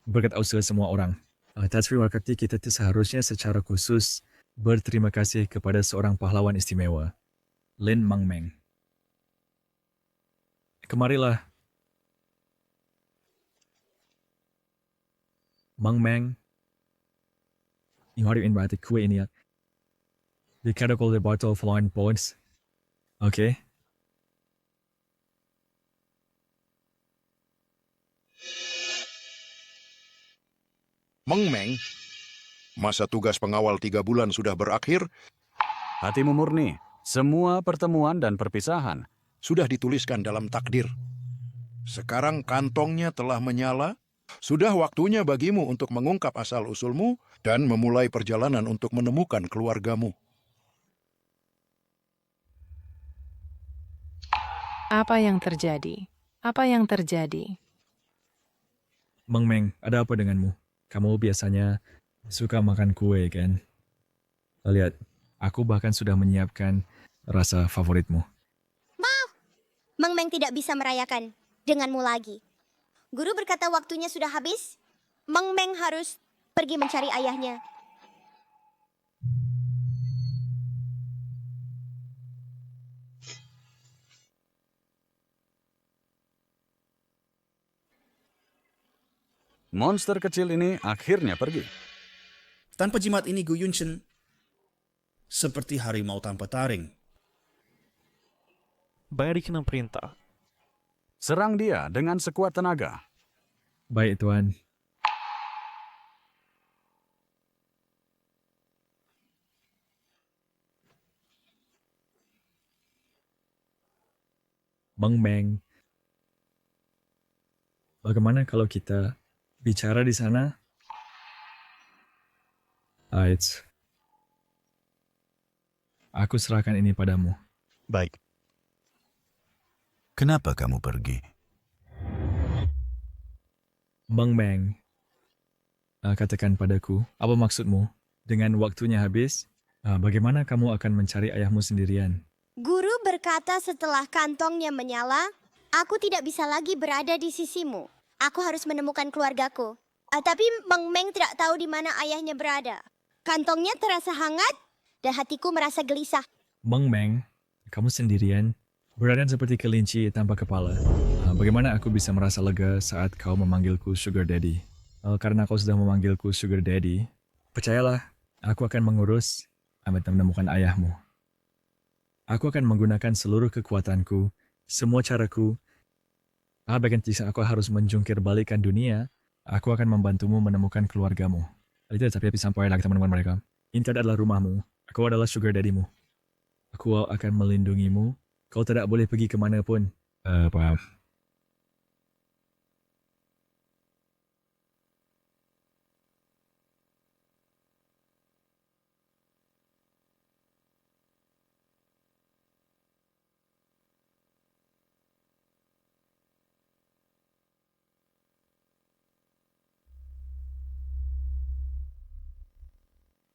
berkat usaha semua orang. Atas terima kasih kita seharusnya secara khusus berterima kasih kepada seorang pahlawan istimewa, Lin Meng Meng. Kemarilah. Meng Meng, you harus invite kue ini ya. Di kategori bottle flying points. Oke. Meng Meng, Masa tugas pengawal 3 bulan sudah berakhir. Hatimu murni. Semua pertemuan dan perpisahan sudah dituliskan dalam takdir. Sekarang kantongnya telah menyala. Sudah waktunya bagimu untuk mengungkap asal-usulmu dan memulai perjalanan untuk menemukan keluargamu. Apa yang terjadi? Apa yang terjadi? Mang Meng, ada apa denganmu? Kamu biasanya suka makan kue, kan? Lihat, aku bahkan sudah menyiapkan rasa favoritmu. Maaf, Mang Meng tidak bisa merayakan denganmu lagi. Guru berkata waktunya sudah habis. Mang Meng harus pergi mencari ayahnya. Monster kecil ini akhirnya pergi. Tanpa jimat ini Gu Yunshen seperti harimau tanpa taring. Berikan perintah. Serang dia dengan sekuat tenaga. Baik, Tuan. Mang Meng, bagaimana kalau kita bicara di sana? Ait, aku serahkan ini padamu. Baik. Kenapa kamu pergi? Mang Meng, katakan padaku, apa maksudmu? Dengan waktunya habis, bagaimana kamu akan mencari ayahmu sendirian? Guru berkata setelah kantongnya menyala, aku tidak bisa lagi berada di sisimu. Aku harus menemukan keluargaku. Tapi Mang Meng tidak tahu di mana ayahnya berada. Kantongnya terasa hangat dan hatiku merasa gelisah. Mang Meng, kamu sendirian, berada seperti kelinci tanpa kepala. Bagaimana aku bisa merasa lega saat kau memanggilku Sugar Daddy? Karena kau sudah memanggilku Sugar Daddy, percayalah, aku akan mengurus sampai menemukan ayahmu. Aku akan menggunakan seluruh kekuatanku, semua caraku. Bahkan jika aku harus menjungkir balikkan dunia, aku akan membantumu menemukan keluargamu. Itu tapi sampai lagi teman-teman mereka. Ini adalah rumahmu. Aku adalah Sugar Daddy-mu. Aku akan melindungimu. Kau tidak boleh pergi kemanapun. Paham.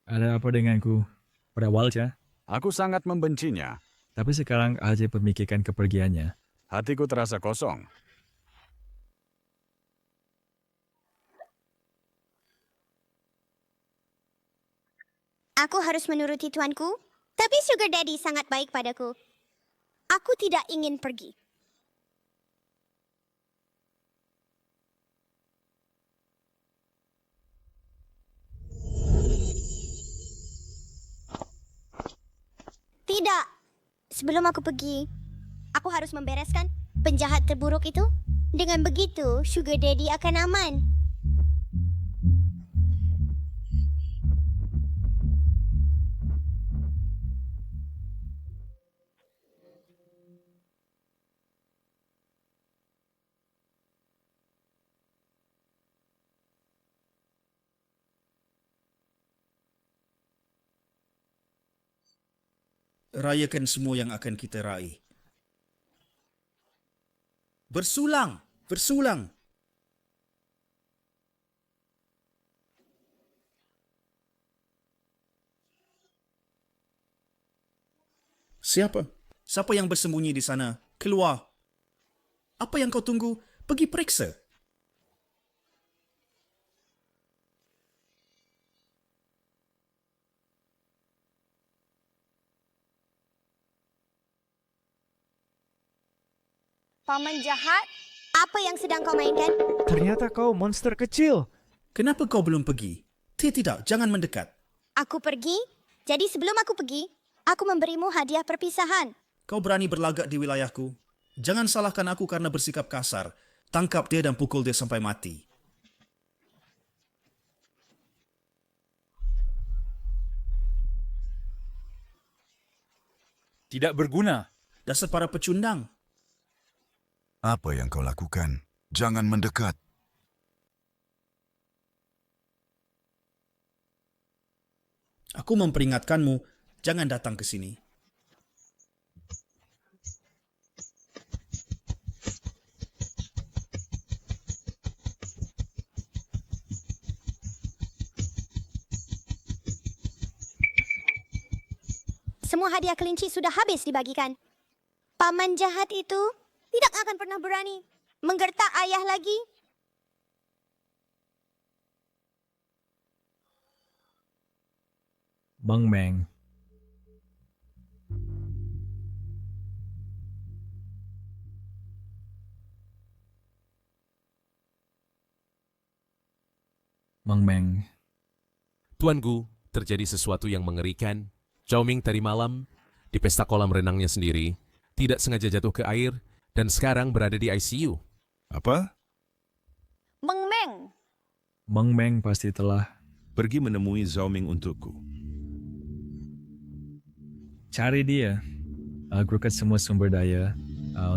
Ada apa denganku? Pada awalnya, aku sangat membencinya. Tapi sekarang aja memikirkan kepergiannya. Hatiku terasa kosong. Aku harus menuruti tuanku, tapi Sugar Daddy sangat baik padaku. Aku tidak ingin pergi. Tidak. Sebelum aku pergi, aku harus membereskan penjahat terburuk itu. Dengan begitu, Sugar Daddy akan aman. Rayakan semua yang akan kita raih. Bersulang, bersulang. Siapa? Siapa yang bersembunyi di sana? Keluar. Apa yang kau tunggu? Pergi periksa. Paman jahat? Apa yang sedang kau mainkan? Ternyata kau monster kecil. Kenapa kau belum pergi? Tidak, jangan mendekat. Aku pergi? Jadi sebelum aku pergi, aku memberimu hadiah perpisahan. Kau berani berlagak di wilayahku? Jangan salahkan aku karena bersikap kasar. Tangkap dia dan pukul dia sampai mati. Tidak berguna. Dasar para pecundang. Apa yang kau lakukan? Jangan mendekat. Aku memperingatkanmu, jangan datang ke sini. Semua hadiah kelinci sudah habis dibagikan. Paman jahat itu tidak akan pernah berani menggertak ayah lagi. Bang Meng. Bang Meng. Tuan Gu, terjadi sesuatu yang mengerikan. Zhao Ming tadi malam di pesta kolam renangnya sendiri tidak sengaja jatuh ke air dan sekarang berada di ICU. Apa? Meng Meng. Bang Meng pasti telah pergi menemui Zhao Ming untukku. Cari dia. Gerukkan semua sumber daya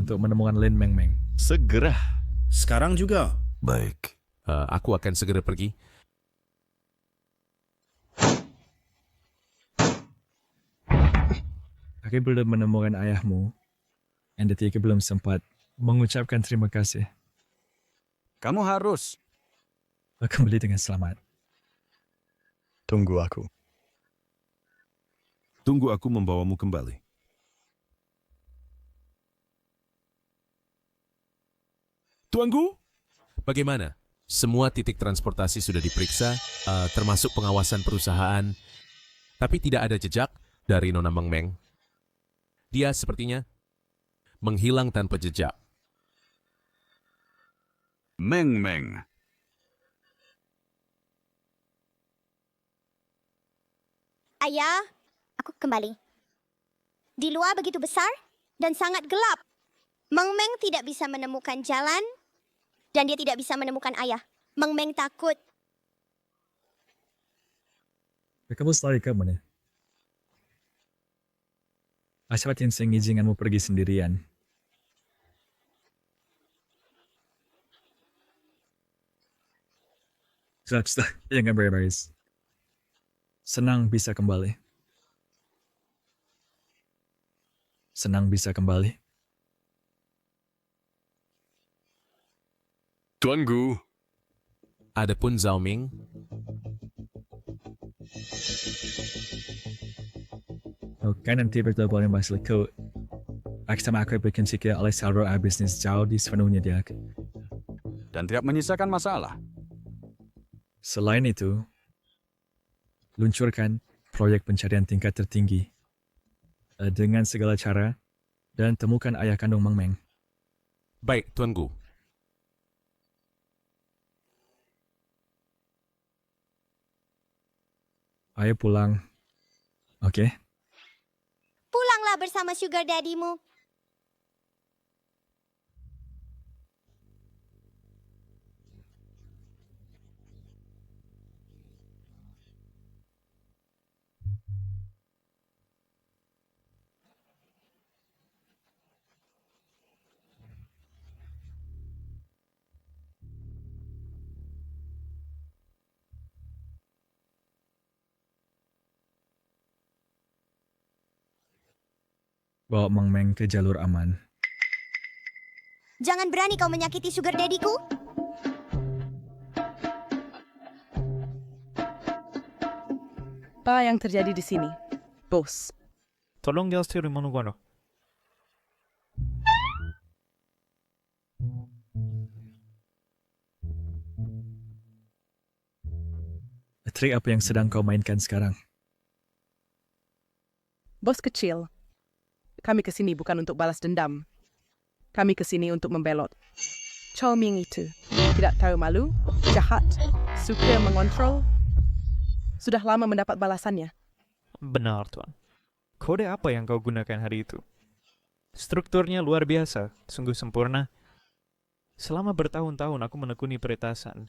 untuk menemukan Lin Meng Meng. Segera. Sekarang juga. Baik. Aku akan segera pergi. Kakek belum menemukan ayahmu. Dan detik belum sempat mengucapkan terima kasih. Kamu harus. Kembali dengan selamat. Tunggu aku. Tunggu aku membawamu kembali. Tuan Gu, bagaimana? Semua titik transportasi sudah diperiksa, termasuk pengawasan perusahaan, tapi tidak ada jejak dari Nona Meng Meng. Dia sepertinya menghilang tanpa jejak. Meng Meng. Ayah, aku kembali. Di luar begitu besar dan sangat gelap. Meng Meng tidak bisa menemukan jalan dan dia tidak bisa menemukan ayah. Meng Meng takut. Kamu selalu ke mana? Asyawatin saya ngizinkanmu pergi sendirian. Sudah. Jangan beres-beres. Senang bisa kembali. Senang bisa kembali. Tuan Gu. Adapun Zhao Ming, Oke, nanti bertemu dengan Mas Liko. Aku sama aku bikin sikit oleh saldo bisnis jauh di sepenuhnya dia. Dan tidak menyisakan masalah. Selain itu, luncurkan proyek pencarian tingkat tertinggi dengan segala cara dan temukan ayah kandung Meng Meng. Baik, Tuan Gu. Ayo pulang. Oke? Pulanglah bersama sugar daddy-mu. Bawa Meng Meng ke jalur aman. Jangan berani kau menyakiti sugar daddy-ku. Apa yang terjadi di sini, bos? Tolong jelaskan mana. Trik apa yang sedang kau mainkan sekarang? Bos kecil, kami ke sini bukan untuk balas dendam. Kami ke sini untuk membelot. Zhao Ming itu tidak tahu malu, jahat, suka mengontrol. Sudah lama mendapat balasannya. Benar, Tuan. Kode apa yang kau gunakan hari itu? Strukturnya luar biasa, sungguh sempurna. Selama bertahun-tahun aku menekuni peretasan.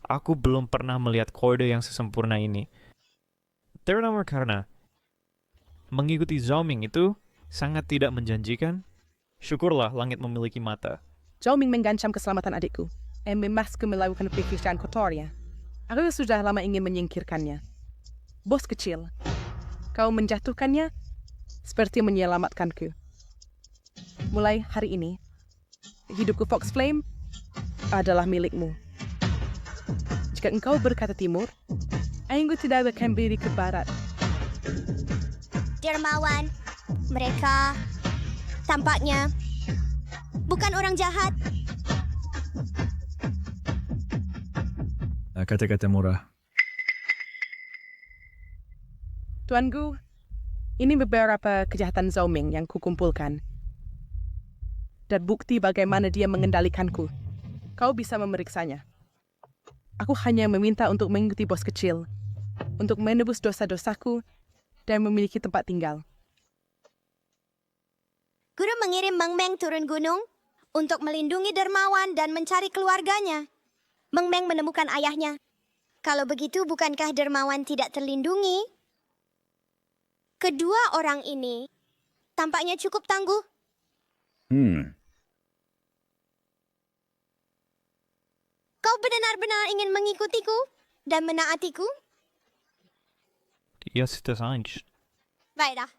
Aku belum pernah melihat kode yang sesempurna ini. Terutama karena mengikuti Zhao Ming itu Sangat tidak menjanjikan. Syukurlah langit memiliki mata. Zhao Ming mengancam keselamatan adikku. Memasku melakukan pekerjaan kotornya. Aku sudah lama ingin menyingkirkannya. Bos kecil, kau menjatuhkannya seperti menyelamatkanku. Mulai hari ini, hidupku Fox Flame adalah milikmu. Jika engkau berkata timur, aku tidak akan beri ke barat. Dermawan, mereka tampaknya bukan orang jahat. Kata-kata murah. Tuanku, ini beberapa kejahatan Zhao Ming yang kukumpulkan. Dan bukti bagaimana dia mengendalikanku. Kau bisa memeriksanya. Aku hanya meminta untuk mengikuti bos kecil, untuk menebus dosa-dosaku, dan memiliki tempat tinggal. Guru mengirim Meng Meng turun gunung untuk melindungi dermawan dan mencari keluarganya. Meng Meng menemukan ayahnya. Kalau begitu, bukankah dermawan tidak terlindungi? Kedua orang ini tampaknya cukup tangguh. Kau benar-benar ingin mengikutiku dan menaatiku? Dia sudah saja. Baiklah,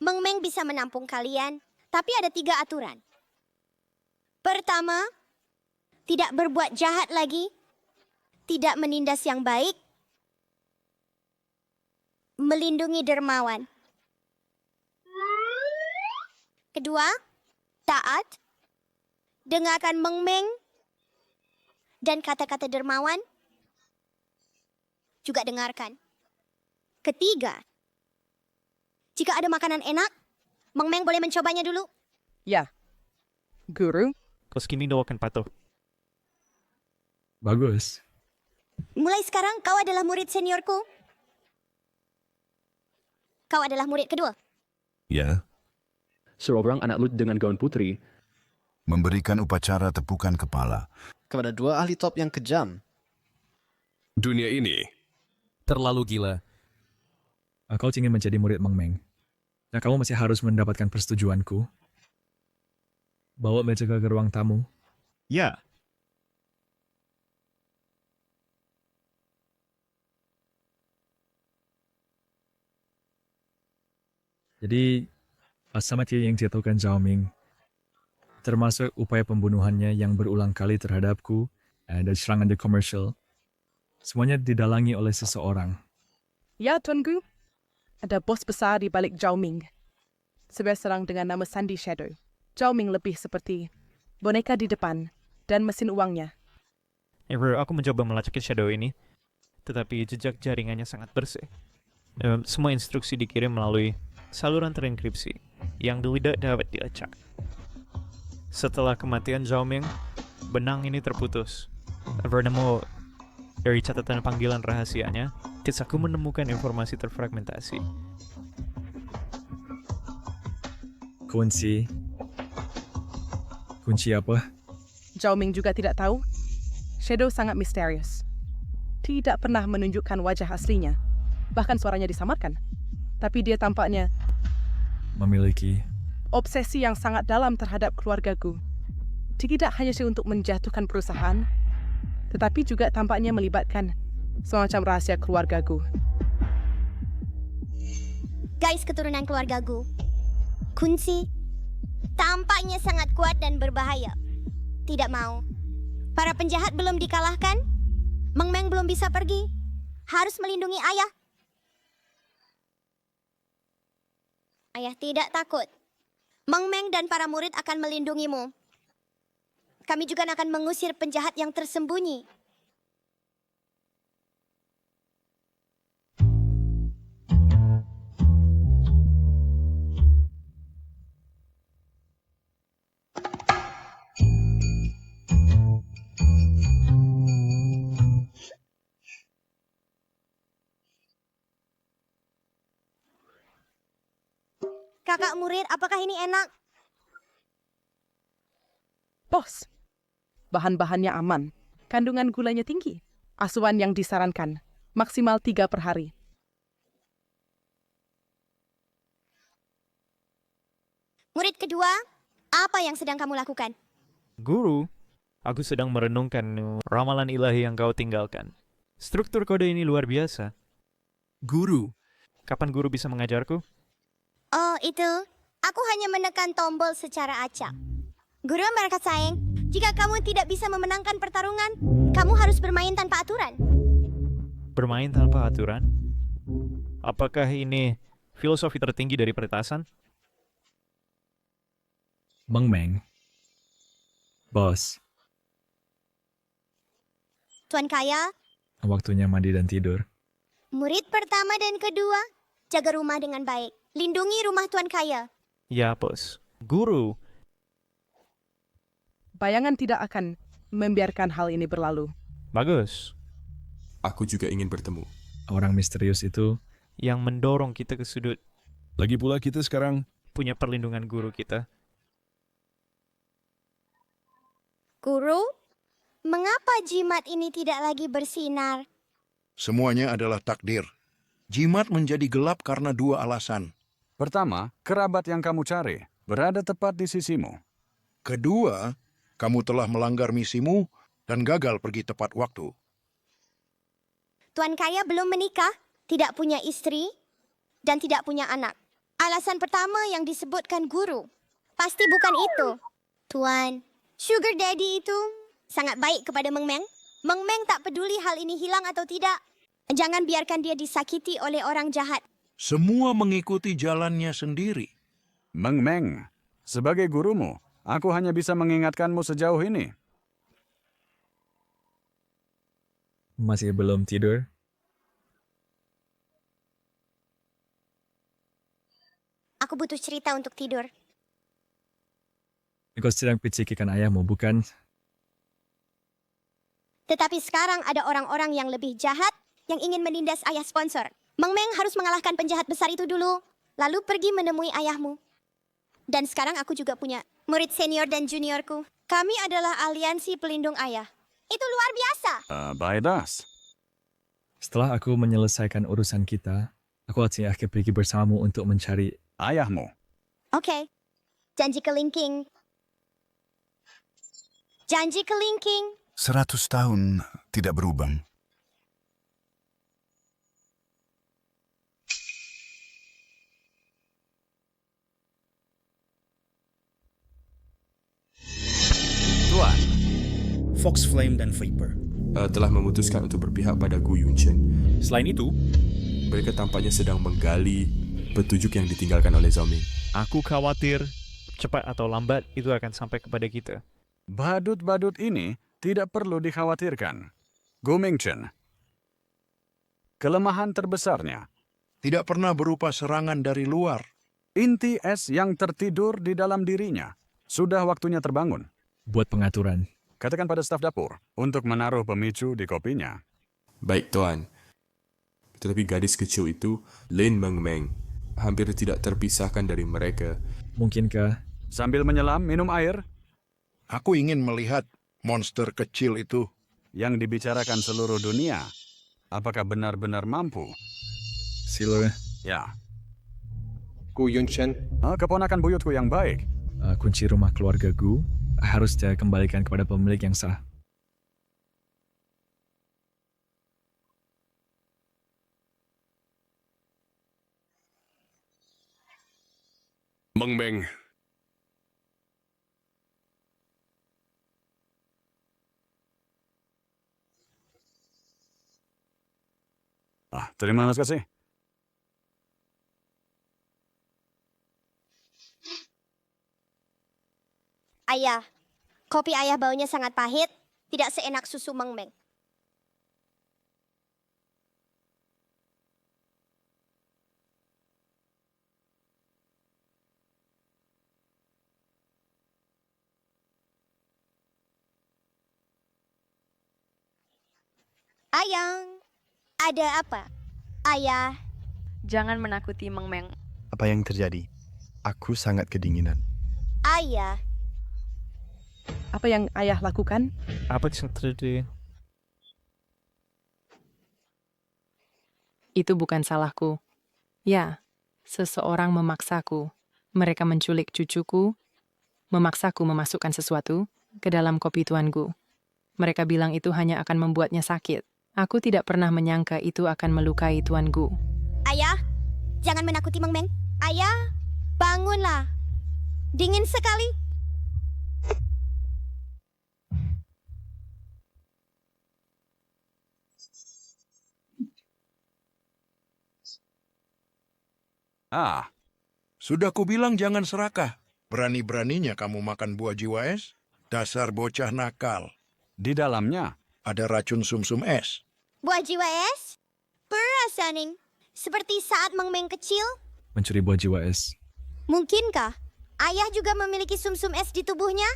Meng Meng bisa menampung kalian, tapi ada 3 aturan. Pertama, tidak berbuat jahat lagi, tidak menindas yang baik, melindungi dermawan. Kedua, taat, dengarkan Meng Meng, dan kata-kata dermawan juga dengarkan. Ketiga, jika ada makanan enak, Meng Meng boleh mencobanya dulu. Ya, Guru. Kau sekini doakan patuh. Bagus. Mulai sekarang kau adalah murid seniorku. Kau adalah murid kedua. Ya. Seorang anak lut dengan gaun putri memberikan upacara tepukan kepala kepada 2 ahli top yang kejam. Dunia ini terlalu gila. Kau ingin menjadi murid Meng Meng. Dan kamu masih harus mendapatkan persetujuanku. Bawa meja ke ruang tamu. Ya. Jadi, Asamati yang jatuhkan Zhao Ming, termasuk upaya pembunuhannya yang berulang kali terhadapku dan serangan di komersial, semuanya didalangi oleh seseorang. Ya, Tuanku. Ada bos besar di balik Zhao Ming. Seorang dengan nama Sandy Shadow. Zhao Ming lebih seperti boneka di depan dan mesin uangnya. Aku mencoba melacak Shadow ini, tetapi jejak jaringannya sangat bersih. Semua instruksi dikirim melalui saluran terenkripsi yang tidak dapat dilacak. Setelah kematian Zhao Ming, benang ini terputus. Furthermore, dari catatan panggilan rahasianya, kisahku menemukan informasi terfragmentasi. Kunci apa? Zhao Ming juga tidak tahu. Shadow sangat misterius. Tidak pernah menunjukkan wajah aslinya. Bahkan suaranya disamarkan. Tapi dia tampaknya memiliki obsesi yang sangat dalam terhadap keluargaku. Tidak hanya untuk menjatuhkan perusahaan, tetapi juga tampaknya melibatkan semacam rahasia keluargaku. Guys, keturunan keluargaku. Kunci tampaknya sangat kuat dan berbahaya. Tidak mau. Para penjahat belum dikalahkan. Meng Meng belum bisa pergi. Harus melindungi ayah. Ayah tidak takut. Meng Meng dan para murid akan melindungimu. Kami juga akan mengusir penjahat yang tersembunyi. Kakak murid, apakah ini enak? Bos, bahan-bahannya aman. Kandungan gulanya tinggi. Asuhan yang disarankan, maksimal 3 per hari. Murid kedua, apa yang sedang kamu lakukan? Guru, aku sedang merenungkan ramalan ilahi yang kau tinggalkan. Struktur kode ini luar biasa. Guru, kapan guru bisa mengajarku? Oh, itu. Aku hanya menekan tombol secara acak. Guru mereka sayang, jika kamu tidak bisa memenangkan pertarungan, kamu harus bermain tanpa aturan. Bermain tanpa aturan? Apakah ini filosofi tertinggi dari peretasan? Meng Meng. Bos, Tuan Kaya, waktunya mandi dan tidur. murid pertama dan kedua, jaga rumah dengan baik. Lindungi rumah Tuan Kaya. Ya, bos. Guru, Bayangan tidak akan membiarkan hal ini berlalu. bagus. Aku juga ingin bertemu. Orang misterius itu Yang mendorong kita ke sudut. Lagi pula kita sekarang Punya perlindungan guru kita. Guru, mengapa jimat ini tidak lagi bersinar? Semuanya adalah takdir. Jimat menjadi gelap karena dua alasan. Pertama, kerabat yang kamu cari berada tepat di sisimu. Kedua, kamu telah melanggar misimu dan gagal pergi tepat waktu. Tuan Kaya belum menikah, tidak punya istri, dan tidak punya anak. Alasan pertama yang disebutkan guru. Pasti bukan itu. Tuan, Sugar Daddy itu sangat baik kepada Meng Meng. Meng Meng tak peduli hal ini hilang atau tidak. Jangan biarkan dia disakiti oleh orang jahat. Semua mengikuti jalannya sendiri. Meng Meng, sebagai gurumu, aku hanya bisa mengingatkanmu sejauh ini. masih belum tidur. Aku butuh cerita untuk tidur. Kau sedang picikikan ayahmu, bukan? Tetapi sekarang ada orang-orang yang lebih jahat yang ingin menindas ayah sponsor. Meng Meng harus mengalahkan penjahat besar itu dulu, lalu pergi menemui ayahmu. Dan sekarang aku juga punya murid senior dan juniorku. Kami adalah aliansi pelindung ayah. Itu luar biasa. Baidas. Setelah aku menyelesaikan urusan kita, aku akan pergi bersamamu untuk mencari ayahmu. Oke. Janji kelingking. Janji kelingking. 100 tahun tidak berubah. Tuan, Fox Flame dan Viper telah memutuskan untuk berpihak pada Gu Yunchen. Selain itu, mereka tampaknya sedang menggali petunjuk yang ditinggalkan oleh Zhao Ming. Aku khawatir cepat atau lambat itu akan sampai kepada kita. Badut-badut ini tidak perlu dikhawatirkan. Gu Mingchen. Kelemahan terbesarnya tidak pernah berupa serangan dari luar. Inti es yang tertidur di dalam dirinya. Sudah waktunya terbangun. Buat pengaturan. Katakan pada staf dapur untuk menaruh pemicu di kopinya. Baik, Tuan. Tetapi gadis kecil itu, Lin Meng Meng, hampir tidak terpisahkan dari mereka. Mungkinkah? Sambil menyelam, minum air. Aku ingin melihat monster kecil itu. Yang dibicarakan seluruh dunia. Apakah benar-benar mampu? Silo. Ya. Gu Yunchen. Keponakan buyutku yang baik. Kunci rumah keluarga Gu harus dikembalikan kepada pemilik yang sah. Meng Meng. Terima kasih. Ayah, kopi ayah baunya sangat pahit, tidak seenak susu Meng Meng. Ayang, ada apa? Ayah. Jangan menakuti Meng Meng. Apa yang terjadi? Aku sangat kedinginan. Ayah. Apa yang ayah lakukan? Apa yang terjadi? Itu bukan salahku. Ya, seseorang memaksaku. Mereka menculik cucuku, memaksaku memasukkan sesuatu ke dalam kopi tuanku. Mereka bilang itu hanya akan membuatnya sakit. Aku tidak pernah menyangka itu akan melukai tuanku. Ayah, jangan menakuti Meng Meng. Ayah, bangunlah. Dingin sekali. Sudah kubilang jangan serakah. Berani-beraninya kamu makan buah jiwa es? Dasar bocah nakal. Di dalamnya ada racun sumsum es. Buah jiwa es? Perasaning. Seperti saat Meng Meng kecil? Mencuri buah jiwa es. Mungkinkah ayah juga memiliki sumsum es di tubuhnya?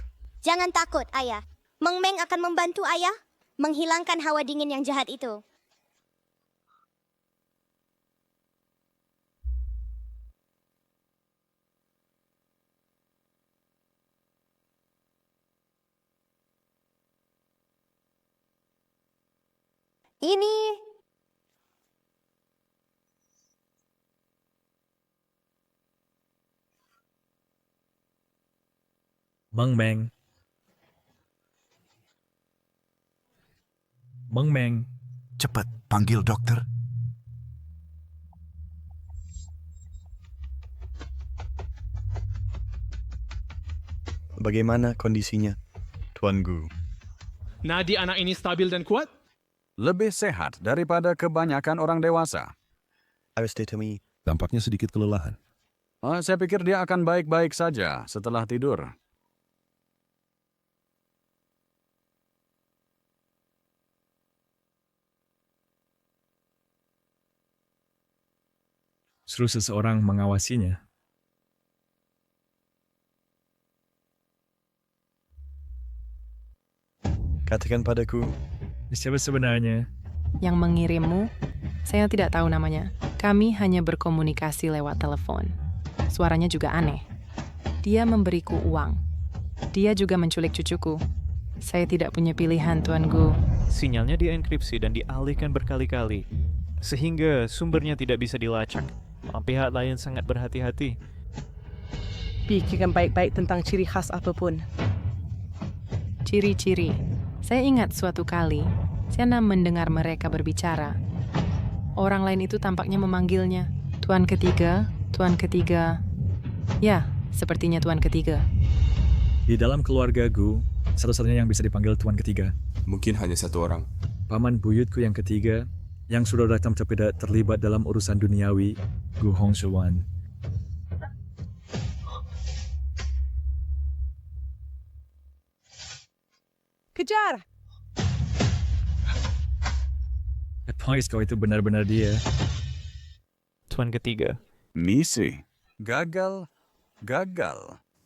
Jangan takut, ayah. Meng Meng akan membantu ayah menghilangkan hawa dingin yang jahat itu. Ini Meng Meng. Meng Meng. Cepat, panggil dokter. Bagaimana kondisinya, Tuan Gu? Nadi anak ini stabil dan kuat? Lebih sehat daripada kebanyakan orang dewasa. Tampaknya sedikit kelelahan. Saya pikir dia akan baik-baik saja setelah tidur. Suruh seseorang mengawasinya. Katakan padaku. Siapa sebenarnya? Yang mengirimmu, saya tidak tahu namanya. Kami hanya berkomunikasi lewat telepon. Suaranya juga aneh. Dia memberiku uang. Dia juga menculik cucuku. Saya tidak punya pilihan, Tuan Gu. Sinyalnya dienkripsi dan dialihkan berkali-kali, sehingga sumbernya tidak bisa dilacak. Pihak lain sangat berhati-hati. Pikirkan baik-baik tentang ciri khas apapun. Ciri-ciri. Saya ingat suatu kali, Siana mendengar mereka berbicara. Orang lain itu tampaknya memanggilnya, Tuan Ketiga, Tuan Ketiga. Ya, sepertinya Tuan Ketiga. Di dalam keluarga Gu, satu-satunya yang bisa dipanggil Tuan Ketiga. Mungkin hanya satu orang. Paman buyutku yang ketiga, yang sudah datang tapi tidak terlibat dalam urusan duniawi, Gu Hongshuan. Kejar! Advice kau itu benar-benar dia. Tuan Ketiga. Misi. Gagal.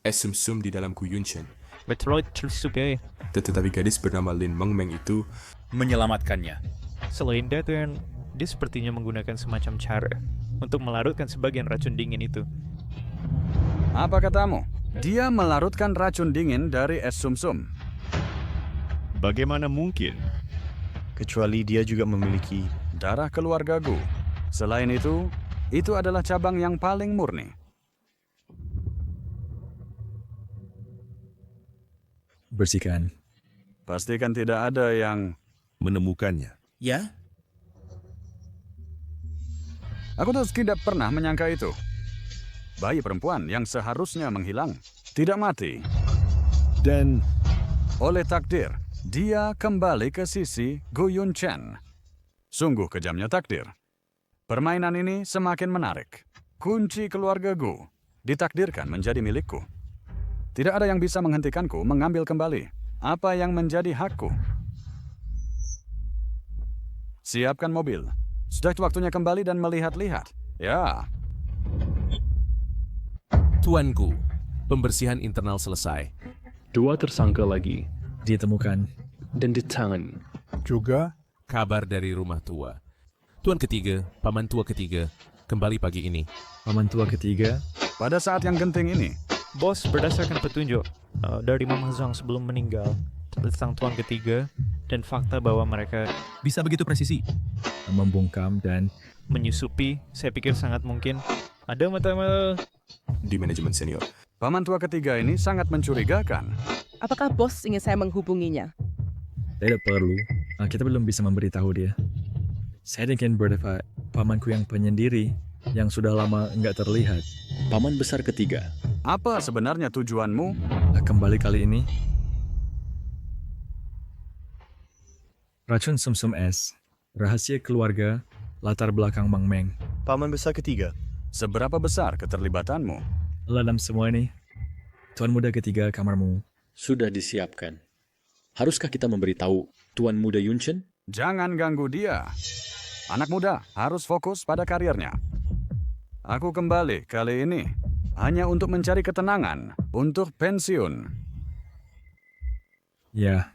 Es sumsum di dalam Gu Yunshan. Metroid tersukai. Tetapi gadis bernama Lin Meng Meng itu menyelamatkannya. Selain Datuen, dia sepertinya menggunakan semacam cara untuk melarutkan sebagian racun dingin itu. Apa katamu? Dia melarutkan racun dingin dari es sumsum. Bagaimana mungkin? Kecuali dia juga memiliki darah keluarga Gu. Selain itu adalah cabang yang paling murni. Bersihkan. Pastikan tidak ada yang menemukannya. Ya? Aku tuh tidak pernah menyangka itu. Bayi perempuan yang seharusnya menghilang, tidak mati. Dan oleh takdir, dia kembali ke sisi Gu Yunshan. Sungguh kejamnya takdir. Permainan ini semakin menarik. Kunci keluarga Gu ditakdirkan menjadi milikku. Tidak ada yang bisa menghentikanku mengambil kembali apa yang menjadi hakku. Siapkan mobil. Sudah waktunya kembali dan melihat-lihat. Ya. Tuan Gu, pembersihan internal selesai. 2 tersangka lagi. Ditemukan. Dan ditangan. Juga kabar dari rumah tua. Tuan Ketiga, Paman Tua Ketiga, kembali pagi ini. Paman Tua Ketiga? Pada saat yang genting ini. Bos, berdasarkan petunjuk dari Mama Zhang sebelum meninggal tentang Tuan Ketiga dan fakta bahwa mereka bisa begitu presisi, membungkam dan menyusupi, saya pikir sangat mungkin ada mata di manajemen senior. Paman tua ketiga ini sangat mencurigakan. Apakah bos ingin saya menghubunginya? Tidak perlu. Kita belum bisa memberitahu dia. Saya ingin berdebat pamanku yang penyendiri, yang sudah lama enggak terlihat. Paman besar ketiga. Apa sebenarnya tujuanmu? Kembali kali ini, racun sumsum es, rahasia keluarga, latar belakang Mang Meng. Paman besar ketiga. Seberapa besar keterlibatanmu? Dalam semua ini, Tuan Muda ketiga kamarmu. Sudah disiapkan. Haruskah kita memberitahu Tuan Muda Yunchen? Jangan ganggu dia. Anak muda harus fokus pada karirnya. Aku kembali kali ini hanya untuk mencari ketenangan untuk pensiun. Ya.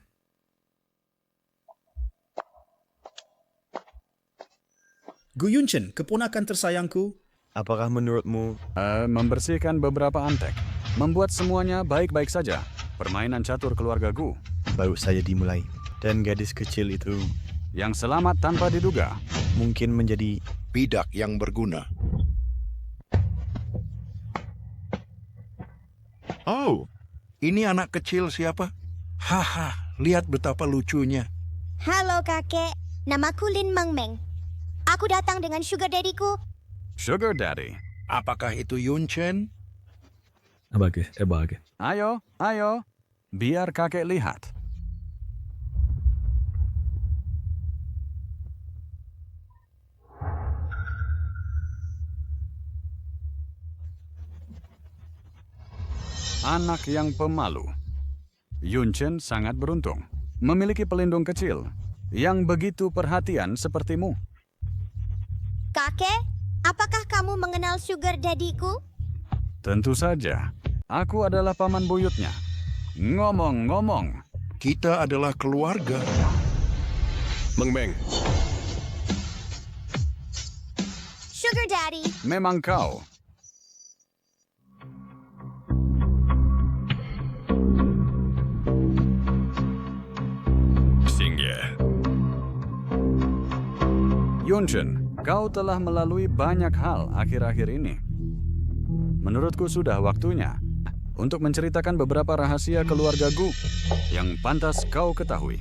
Gu Yunchen, keponakan tersayangku. Apakah menurutmu? Membersihkan beberapa antek. Membuat semuanya baik-baik saja. Permainan catur keluarga Gu. Baru saja dimulai. Dan gadis kecil itu yang selamat tanpa diduga mungkin menjadi bidak yang berguna. Oh, ini anak kecil siapa? Haha, lihat betapa lucunya. Halo kakek, namaku Lin Mang Meng. Aku datang dengan sugar daddy-ku. Sugar daddy? Apakah itu Yunchen? Bagus. Ayo, biar kakek lihat. Anak yang pemalu. Yunchen sangat beruntung memiliki pelindung kecil yang begitu perhatian sepertimu. Kakek, apakah kamu mengenal sugar daddy-ku? Tentu saja. Aku adalah paman buyutnya. Ngomong-ngomong, kita adalah keluarga. Mang Meng. Sugar daddy. Memang kau. Yunchen, kau telah melalui banyak hal akhir-akhir ini. Menurutku sudah waktunya untuk menceritakan beberapa rahasia keluarga Gu yang pantas kau ketahui.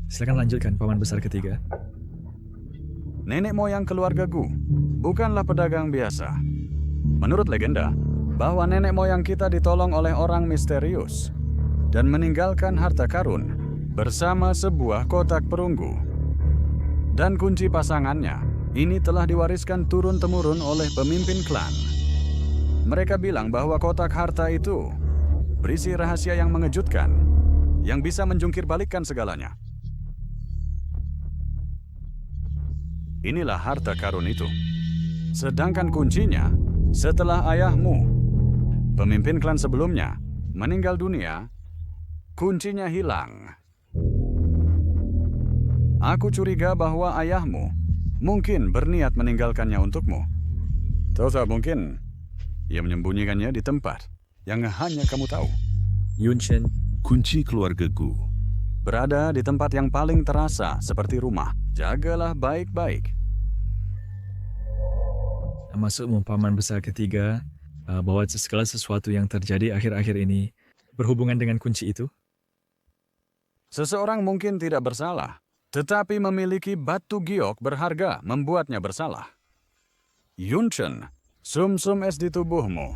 Silakan lanjutkan, Paman Besar ketiga. Nenek moyang keluarga Gu bukanlah pedagang biasa. Menurut legenda, bahwa nenek moyang kita ditolong oleh orang misterius dan meninggalkan harta karun bersama sebuah kotak perunggu. Dan kunci pasangannya, ini telah diwariskan turun-temurun oleh pemimpin klan. Mereka bilang bahwa kotak harta itu berisi rahasia yang mengejutkan, yang bisa menjungkir balikkan segalanya. Inilah harta karun itu. Sedangkan kuncinya, setelah ayahmu, pemimpin klan sebelumnya, meninggal dunia, kuncinya hilang. Aku curiga bahwa ayahmu mungkin berniat meninggalkannya untukmu. Atau mungkin ia menyembunyikannya di tempat yang hanya kamu tahu. Yunchen, kunci keluarga Gu berada di tempat yang paling terasa seperti rumah. Jagalah baik-baik. Maksudmu Paman Besar ketiga bahwa segala sesuatu yang terjadi akhir-akhir ini berhubungan dengan kunci itu? Seseorang mungkin tidak bersalah, tetapi memiliki batu giok berharga membuatnya bersalah. Yunchen, sum-sum es di tubuhmu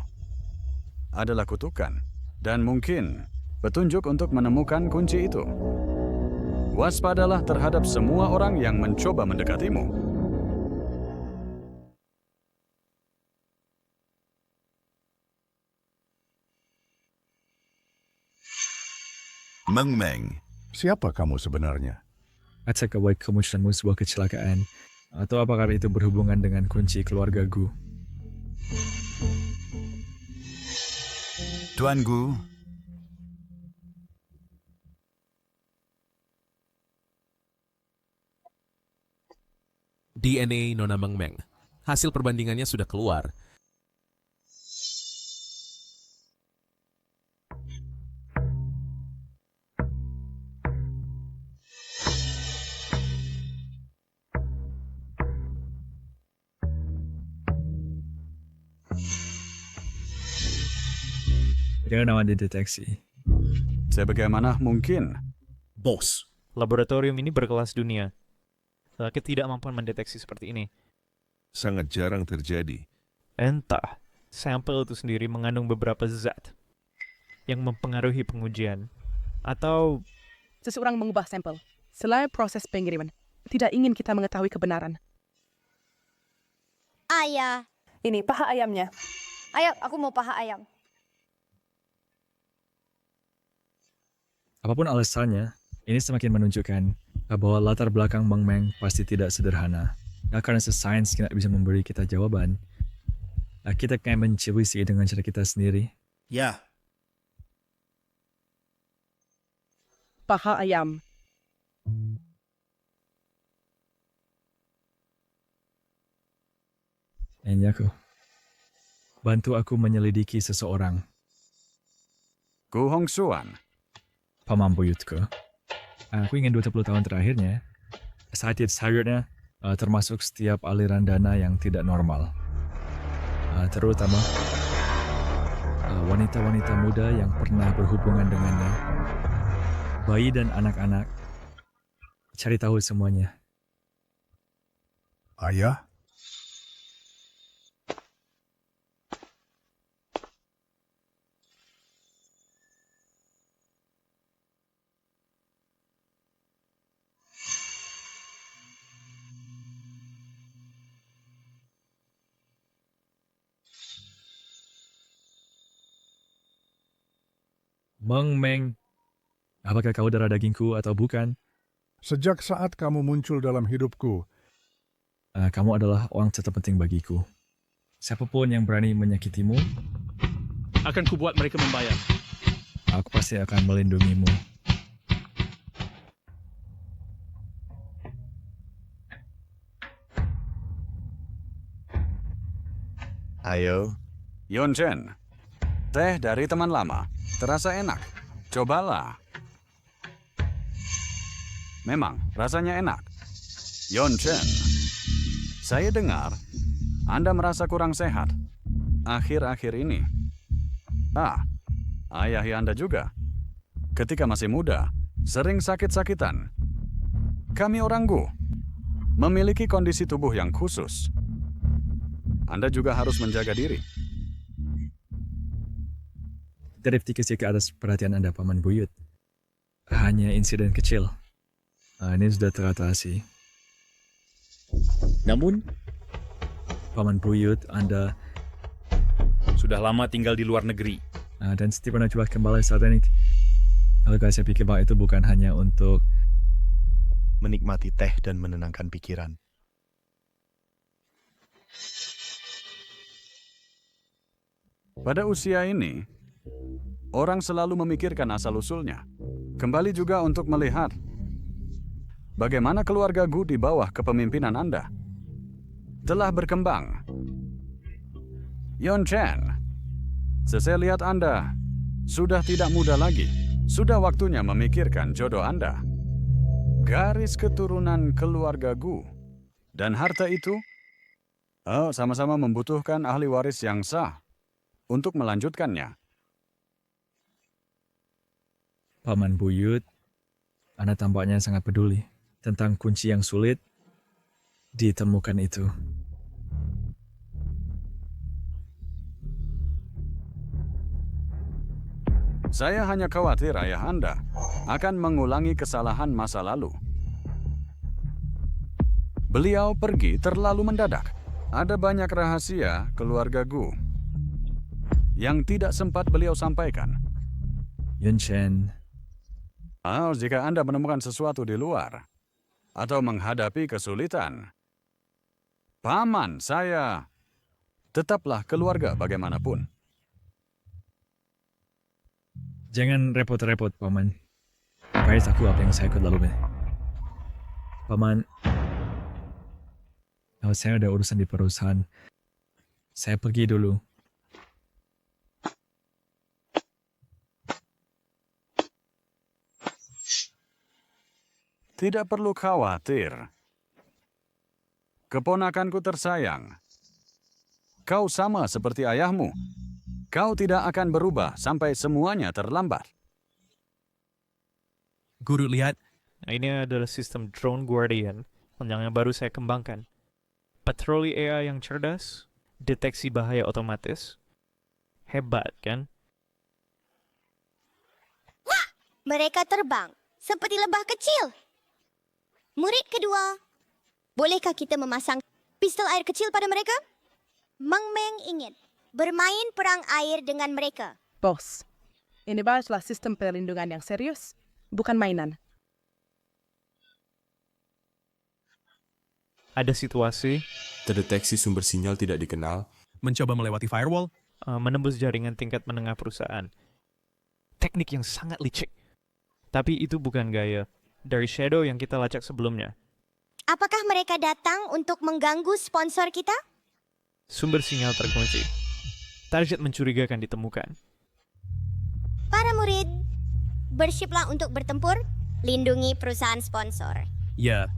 adalah kutukan dan mungkin petunjuk untuk menemukan kunci itu. Waspadalah terhadap semua orang yang mencoba mendekatimu. Mang Meng, siapa kamu sebenarnya? Apakah kemunculanmu sebuah kecelakaan? Atau apakah itu berhubungan dengan kunci keluarga Gu? Tuan Gu, DNA Nona Mang Meng. Hasil perbandingannya sudah keluar. Jangan aman dideteksi. Sebagaimana mungkin. Bos. Laboratorium ini berkelas dunia. Laki tidak mampu mendeteksi seperti ini. Sangat jarang terjadi. Entah, sampel itu sendiri mengandung beberapa zat yang mempengaruhi pengujian. Atau Seseorang mengubah sampel. Selain proses pengiriman, tidak ingin kita mengetahui kebenaran. Ayah. Ini paha ayamnya. Ayo, aku mau paha ayam. Apapun alasannya, ini semakin menunjukkan bahwa latar belakang Meng Meng pasti tidak sederhana. Nah, karena sains tidak bisa memberi kita jawaban, kita kayak mencuri dengan cara kita sendiri. Ya. Paha ayam. Enyaku, bantu aku menyelidiki seseorang. Gu Hongxuan. Paman buyutku. Aku ingin 20 tahun terakhirnya, sayurnya termasuk setiap aliran dana yang tidak normal. Terutama wanita-wanita muda yang pernah berhubungan dengannya. Bayi dan anak-anak. Cari tahu semuanya. Ayah? Meng Meng, apakah kau darah dagingku atau bukan? Sejak saat kamu muncul dalam hidupku, kamu adalah orang terpenting bagiku. Siapapun yang berani menyakitimu, Akan kubuat mereka membayar. aku pasti akan melindungimu. Ayo. Yon Chen, teh dari teman lama. Terasa enak. Cobalah. Memang, rasanya enak. Yon Chen, saya dengar Anda merasa kurang sehat akhir-akhir ini. Ayah Anda juga. Ketika masih muda, sering sakit-sakitan. Kami orang Gu memiliki kondisi tubuh yang khusus. Anda juga harus menjaga diri. Terima kasih ke atas perhatian Anda, Paman Buyut. Hanya insiden kecil. Ini sudah teratasi. Namun, Paman Buyut, Anda sudah lama tinggal di luar negeri. Dan setiap Anda coba kembali saat ini. Kalau saya pikir bahwa itu bukan hanya untuk menikmati teh dan menenangkan pikiran. Pada usia ini, orang selalu memikirkan asal-usulnya. Kembali juga untuk melihat bagaimana keluarga Gu di bawah kepemimpinan Anda telah berkembang. Yon Chen, saya lihat Anda sudah tidak muda lagi. Sudah waktunya memikirkan jodoh Anda. Garis keturunan keluarga Gu dan harta itu sama-sama membutuhkan ahli waris yang sah untuk melanjutkannya. Paman Buyut, Anda tampaknya sangat peduli tentang kunci yang sulit ditemukan itu. Saya hanya khawatir ayah Anda akan mengulangi kesalahan masa lalu. Beliau pergi terlalu mendadak. Ada banyak rahasia keluarga Gu yang tidak sempat beliau sampaikan. Yun Chen. Jika Anda menemukan sesuatu di luar atau menghadapi kesulitan, paman saya tetaplah keluarga bagaimanapun. Jangan repot-repot, Paman. Guys, aku apa yang saya ikut lalu. Paman, kalau saya ada urusan di perusahaan, saya pergi dulu. Tidak perlu khawatir. Keponakanku tersayang. Kau sama seperti ayahmu. Kau tidak akan berubah sampai semuanya terlambat. Guru lihat. Nah, ini adalah sistem Drone Guardian yang baru saya kembangkan. Patroli AI yang cerdas, deteksi bahaya otomatis. Hebat, kan? Mereka terbang seperti lebah kecil. Murid kedua, bolehkah kita memasang pistol air kecil pada mereka? Meng Meng ingin bermain perang air dengan mereka. Bos, ini barulah sistem perlindungan yang serius, bukan mainan. Ada situasi terdeteksi sumber sinyal tidak dikenal, mencoba melewati firewall, menembus jaringan tingkat menengah perusahaan. Teknik yang sangat licik. Tapi itu bukan gaya dari Shadow yang kita lacak sebelumnya. Apakah mereka datang untuk mengganggu sponsor kita? Sumber sinyal terkunci. Target mencurigakan ditemukan. Para murid, bersiaplah untuk bertempur, lindungi perusahaan sponsor. Ya.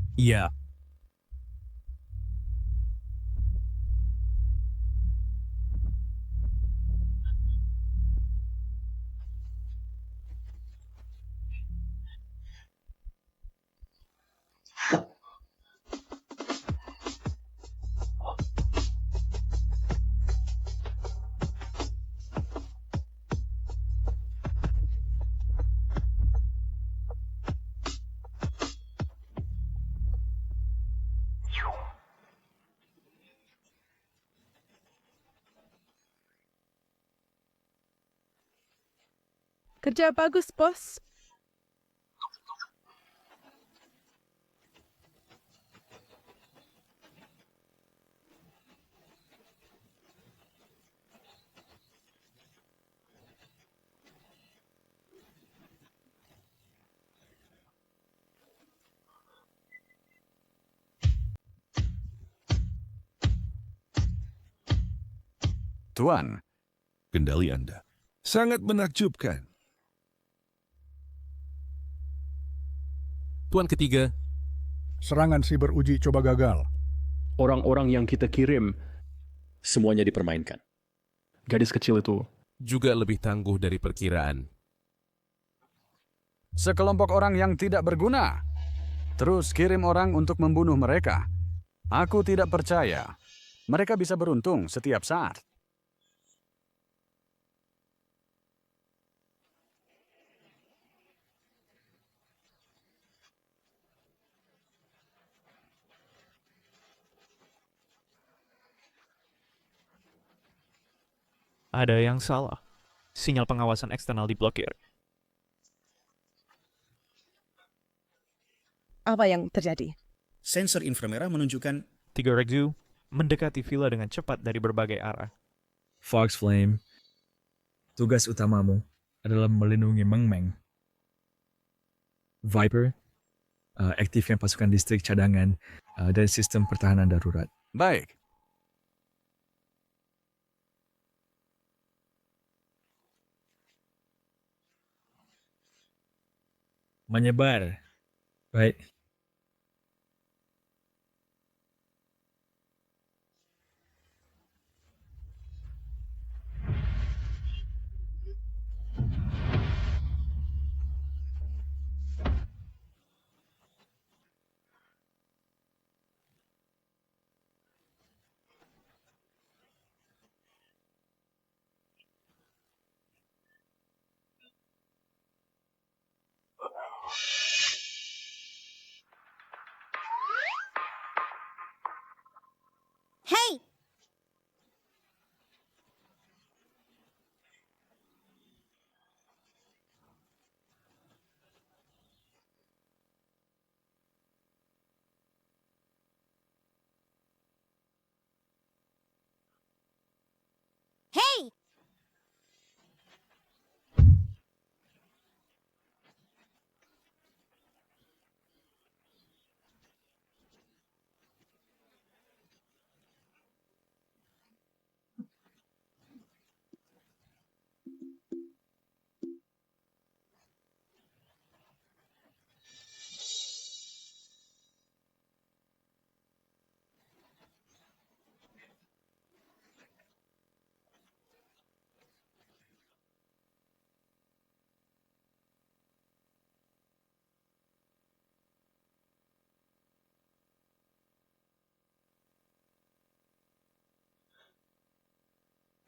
Kerja bagus, bos. Tuan, kendali Anda sangat menakjubkan. Tuan ketiga, serangan siber uji coba gagal. Orang-orang yang kita kirim semuanya dipermainkan. Gadis kecil itu juga lebih tangguh dari perkiraan. Sekelompok orang yang tidak berguna. Terus kirim orang untuk membunuh mereka. Aku tidak percaya. Mereka bisa beruntung setiap saat. Ada yang salah. Sinyal pengawasan eksternal diblokir. Apa yang terjadi? Sensor inframerah menunjukkan 3 Rexu mendekati villa dengan cepat dari berbagai arah. Fox Flame, tugas utamamu adalah melindungi Meng Meng. Viper, aktifkan pasukan distrik cadangan dan sistem pertahanan darurat. Baik. Menyebar. Baik.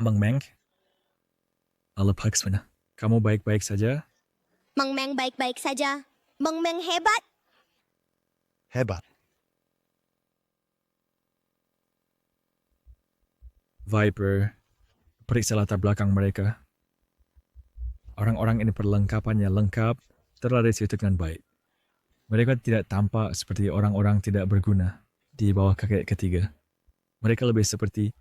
Meng Meng. Lepas mana? Kamu baik-baik saja? Meng Meng baik-baik saja. Meng Meng hebat. Hebat. Viper, periksa latar belakang mereka. Orang-orang ini perlengkapannya lengkap, terlari situ dengan baik. Mereka tidak tampak seperti orang-orang tidak berguna di bawah kakek ketiga. Mereka lebih seperti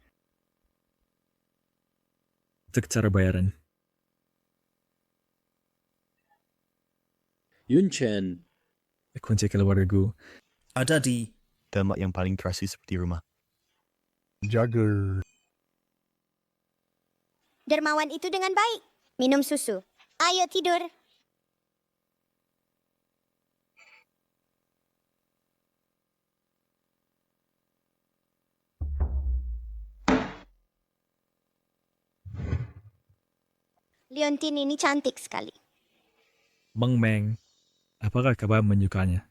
untuk cara bayaran. Yun Chen. Kunci keluargaku. Ada di tempat yang paling terasi seperti rumah. Jaga. Dermawan itu dengan baik. Minum susu. Ayo tidur. Leontine ini cantik sekali. Meng Meng, apakah kabar menyukanya?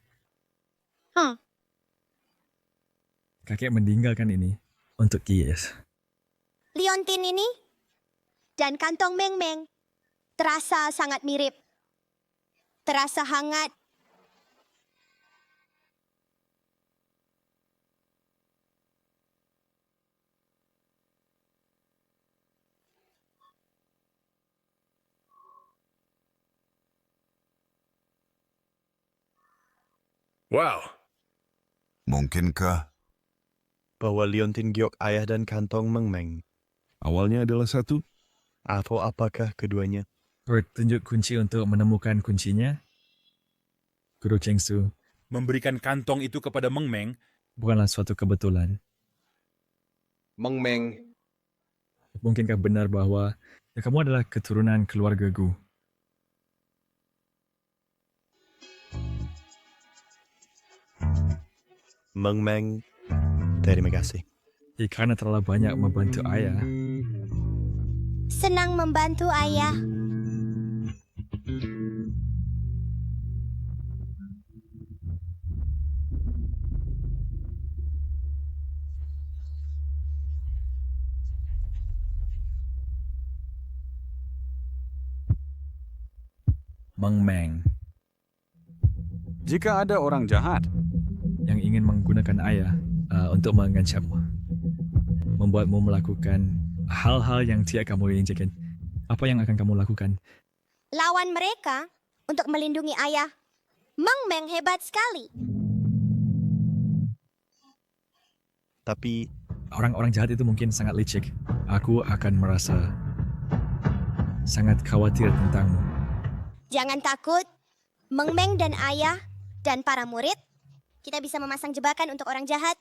Kakek meninggalkan ini untuk Kies. Leontine ini dan kantong Meng Meng terasa sangat mirip. Terasa hangat. Wow. Mungkinkah bahwa Leontine giok ayah dan kantong Meng Meng? Awalnya adalah satu. Atau apakah keduanya? Tunjuk kunci untuk menemukan kuncinya. Guru Chengsu. Memberikan kantong itu kepada Meng Meng bukanlah suatu kebetulan. Meng Meng. Mungkinkah benar bahwa kamu adalah keturunan keluarga Gu? Meng Meng, terima kasih. Karena terlalu banyak membantu ayah. Senang membantu ayah. Meng Meng. Jika ada orang jahat yang ingin menggunakan ayah untuk mengancammu, membuatmu melakukan hal-hal yang tidak kamu inginkan, apa yang akan kamu lakukan? Lawan mereka untuk melindungi ayah. Meng Meng hebat sekali. Tapi orang-orang jahat itu mungkin sangat licik. Aku akan merasa sangat khawatir tentangmu. Jangan takut. Meng Meng dan ayah dan para murid, kita bisa memasang jebakan untuk orang jahat.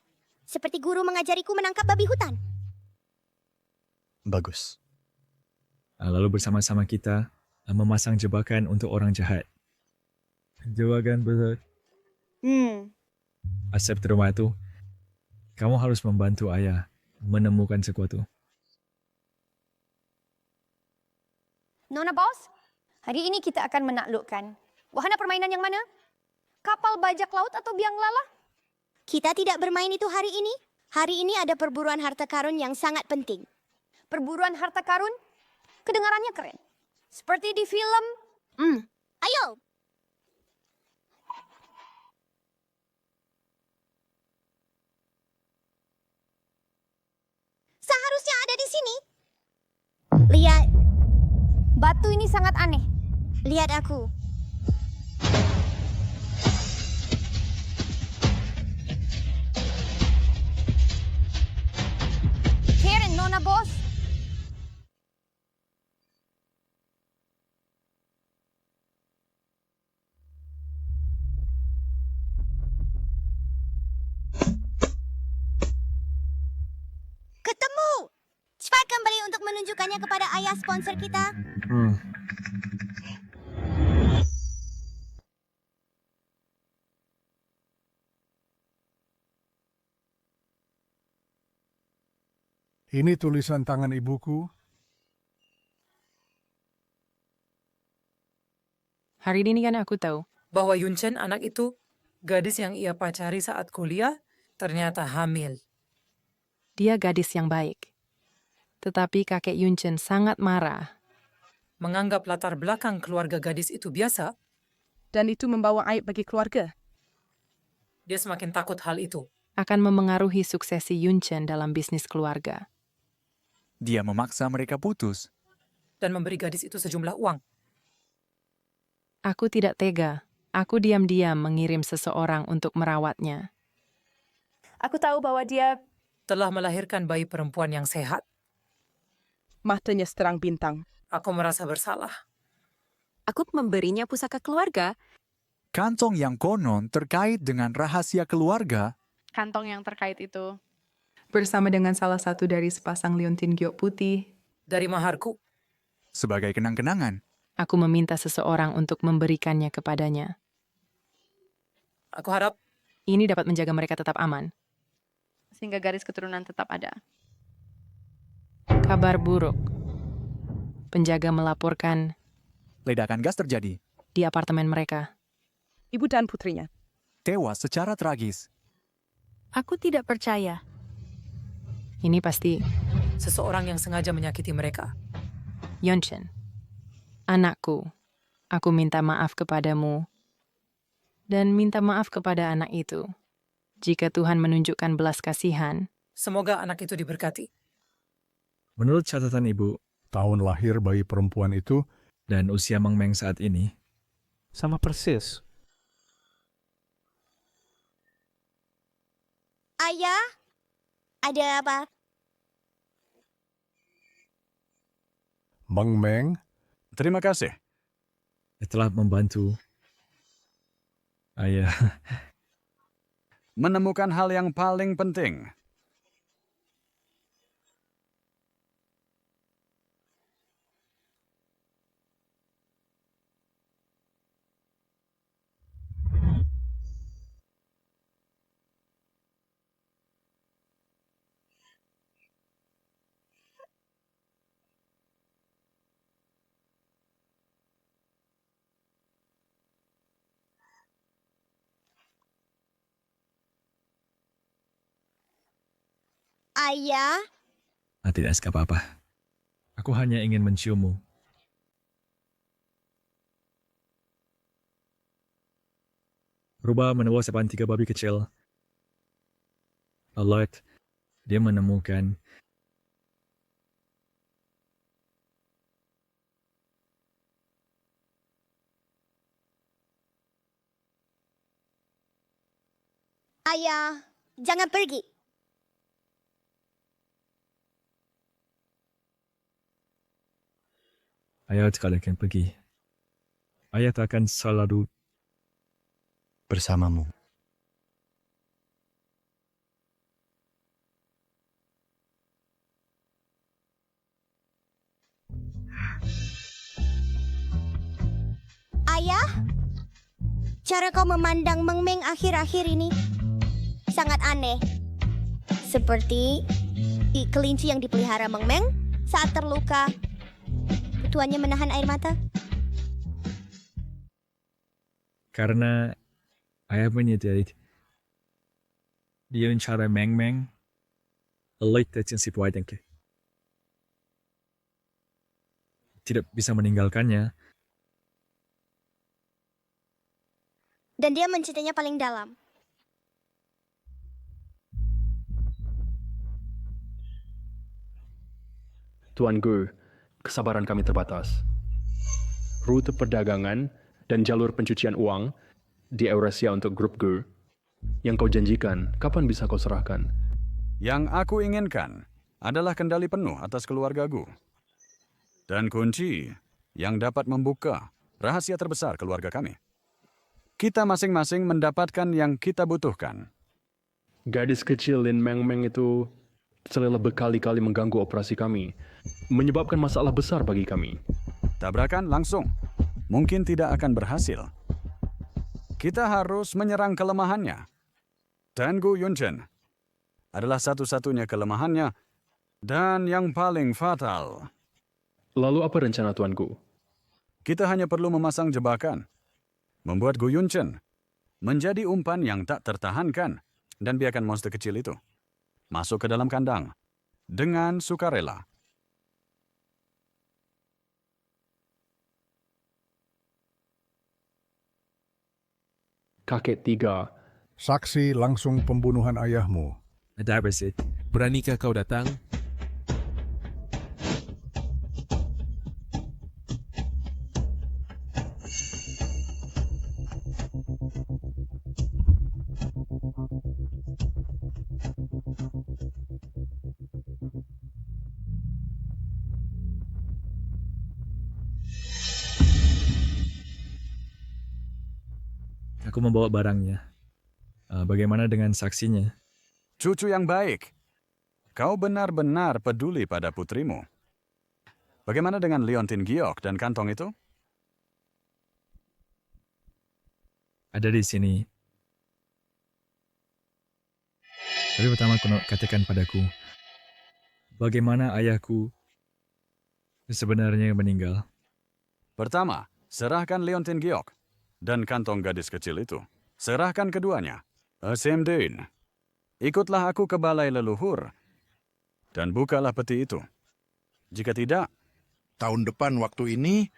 Seperti guru mengajariku menangkap babi hutan. Bagus. Lalu bersama-sama kita memasang jebakan untuk orang jahat. Jebakan besar. Asep di rumah itu, kamu harus membantu ayah menemukan sesuatu. Nona Bos, hari ini kita akan menaklukkan. Wahana permainan yang mana? Kapal bajak laut atau biang lala? Kita tidak bermain itu hari ini. Hari ini ada perburuan harta karun yang sangat penting. Perburuan harta karun? Kedengarannya keren. Seperti di film. Ayo. Seharusnya ada di sini. Lihat. Batu ini sangat aneh. Lihat aku. Karen, Nona Bos. Ketemu. Cepat kembali untuk menunjukkannya kepada ayah sponsor kita. Ini tulisan tangan ibuku. Hari ini kan aku tahu. Bahwa Yun Chen anak itu, gadis yang ia pacari saat kuliah, ternyata hamil. Dia gadis yang baik. Tetapi kakek Yunchen sangat marah. Menganggap latar belakang keluarga gadis itu biasa, Dan itu membawa aib bagi keluarga. dia semakin takut hal itu. Akan memengaruhi suksesi Yunchen dalam bisnis keluarga. Dia memaksa mereka putus. Dan memberi gadis itu sejumlah uang. Aku tidak tega. Aku diam-diam mengirim seseorang untuk merawatnya. Aku tahu bahwa dia Telah melahirkan bayi perempuan yang sehat. Matanya seterang bintang. Aku merasa bersalah. Aku memberinya pusaka keluarga. Kantong yang konon terkait dengan rahasia keluarga. Kantong yang terkait itu. Bersama dengan salah satu dari sepasang liontin giok putih. Dari maharku. Sebagai kenang-kenangan. Aku meminta seseorang untuk memberikannya kepadanya. Aku harap ini dapat menjaga mereka tetap aman. Sehingga garis keturunan tetap ada. Kabar buruk. Penjaga melaporkan Ledakan gas terjadi. di apartemen mereka. Ibu dan putrinya Tewas secara tragis. Aku tidak percaya. Ini pasti seseorang yang sengaja menyakiti mereka. Yunchen, anakku, aku minta maaf kepadamu dan minta maaf kepada anak itu. Jika Tuhan menunjukkan belas kasihan, semoga anak itu diberkati. Menurut catatan ibu, tahun lahir bayi perempuan itu dan usia Meng Meng saat ini sama persis. Ayah, ada apa? Meng Meng. Terima kasih. Telah membantu ayah menemukan hal yang paling penting. Ayah, tidak apa-apa. Aku hanya ingin menciummu. Rubah menewas 3 babi kecil. Alert, dia menemukan ayah, jangan pergi. ayah sekali akan pergi. Ayah akan selalu bersamamu. Ayah, cara kau memandang Meng Meng akhir-akhir ini sangat aneh. Seperti kelinci yang dipelihara Meng Meng saat terluka, tuannya menahan air mata. karena ayah menyadari dia cara Meng Meng alert si puai tidak bisa meninggalkannya. Dan dia mencintainya paling dalam. Tuan Gu, kesabaran kami terbatas. Rute perdagangan dan jalur pencucian uang di Eurasia untuk grup Gu yang kau janjikan, kapan bisa kau serahkan? Yang aku inginkan adalah kendali penuh atas keluarga Gu. Dan kunci yang dapat membuka rahasia terbesar keluarga kami. Kita masing-masing mendapatkan yang kita butuhkan. Gadis kecil Lin Meng Meng itu telah berkali-kali mengganggu operasi kami, menyebabkan masalah besar bagi kami. Tabrakan langsung, mungkin tidak akan berhasil. Kita harus menyerang kelemahannya. Dan Gu Yunchen adalah satu-satunya kelemahannya dan yang paling fatal. Lalu apa rencana Tuan Gu? Kita hanya perlu memasang jebakan. Membuat Gu Yunchen menjadi umpan yang tak tertahankan dan biarkan monster kecil itu masuk ke dalam kandang dengan sukarela. kakek 3. Saksi langsung pembunuhan ayahmu. Ada apa sih? Beranikah kau datang? Aku membawa barangnya. Bagaimana dengan saksinya? Cucu yang baik. Kau benar-benar peduli pada putrimu. Bagaimana dengan liontin giok dan kantong itu? Ada di sini. Tapi pertama katakan padaku, bagaimana ayahku sebenarnya meninggal? Pertama, serahkan liontin giok dan kantong gadis kecil itu. Serahkan keduanya. Asemdein. Ikutlah aku ke balai leluhur dan bukalah peti itu. Jika tidak, tahun depan waktu ini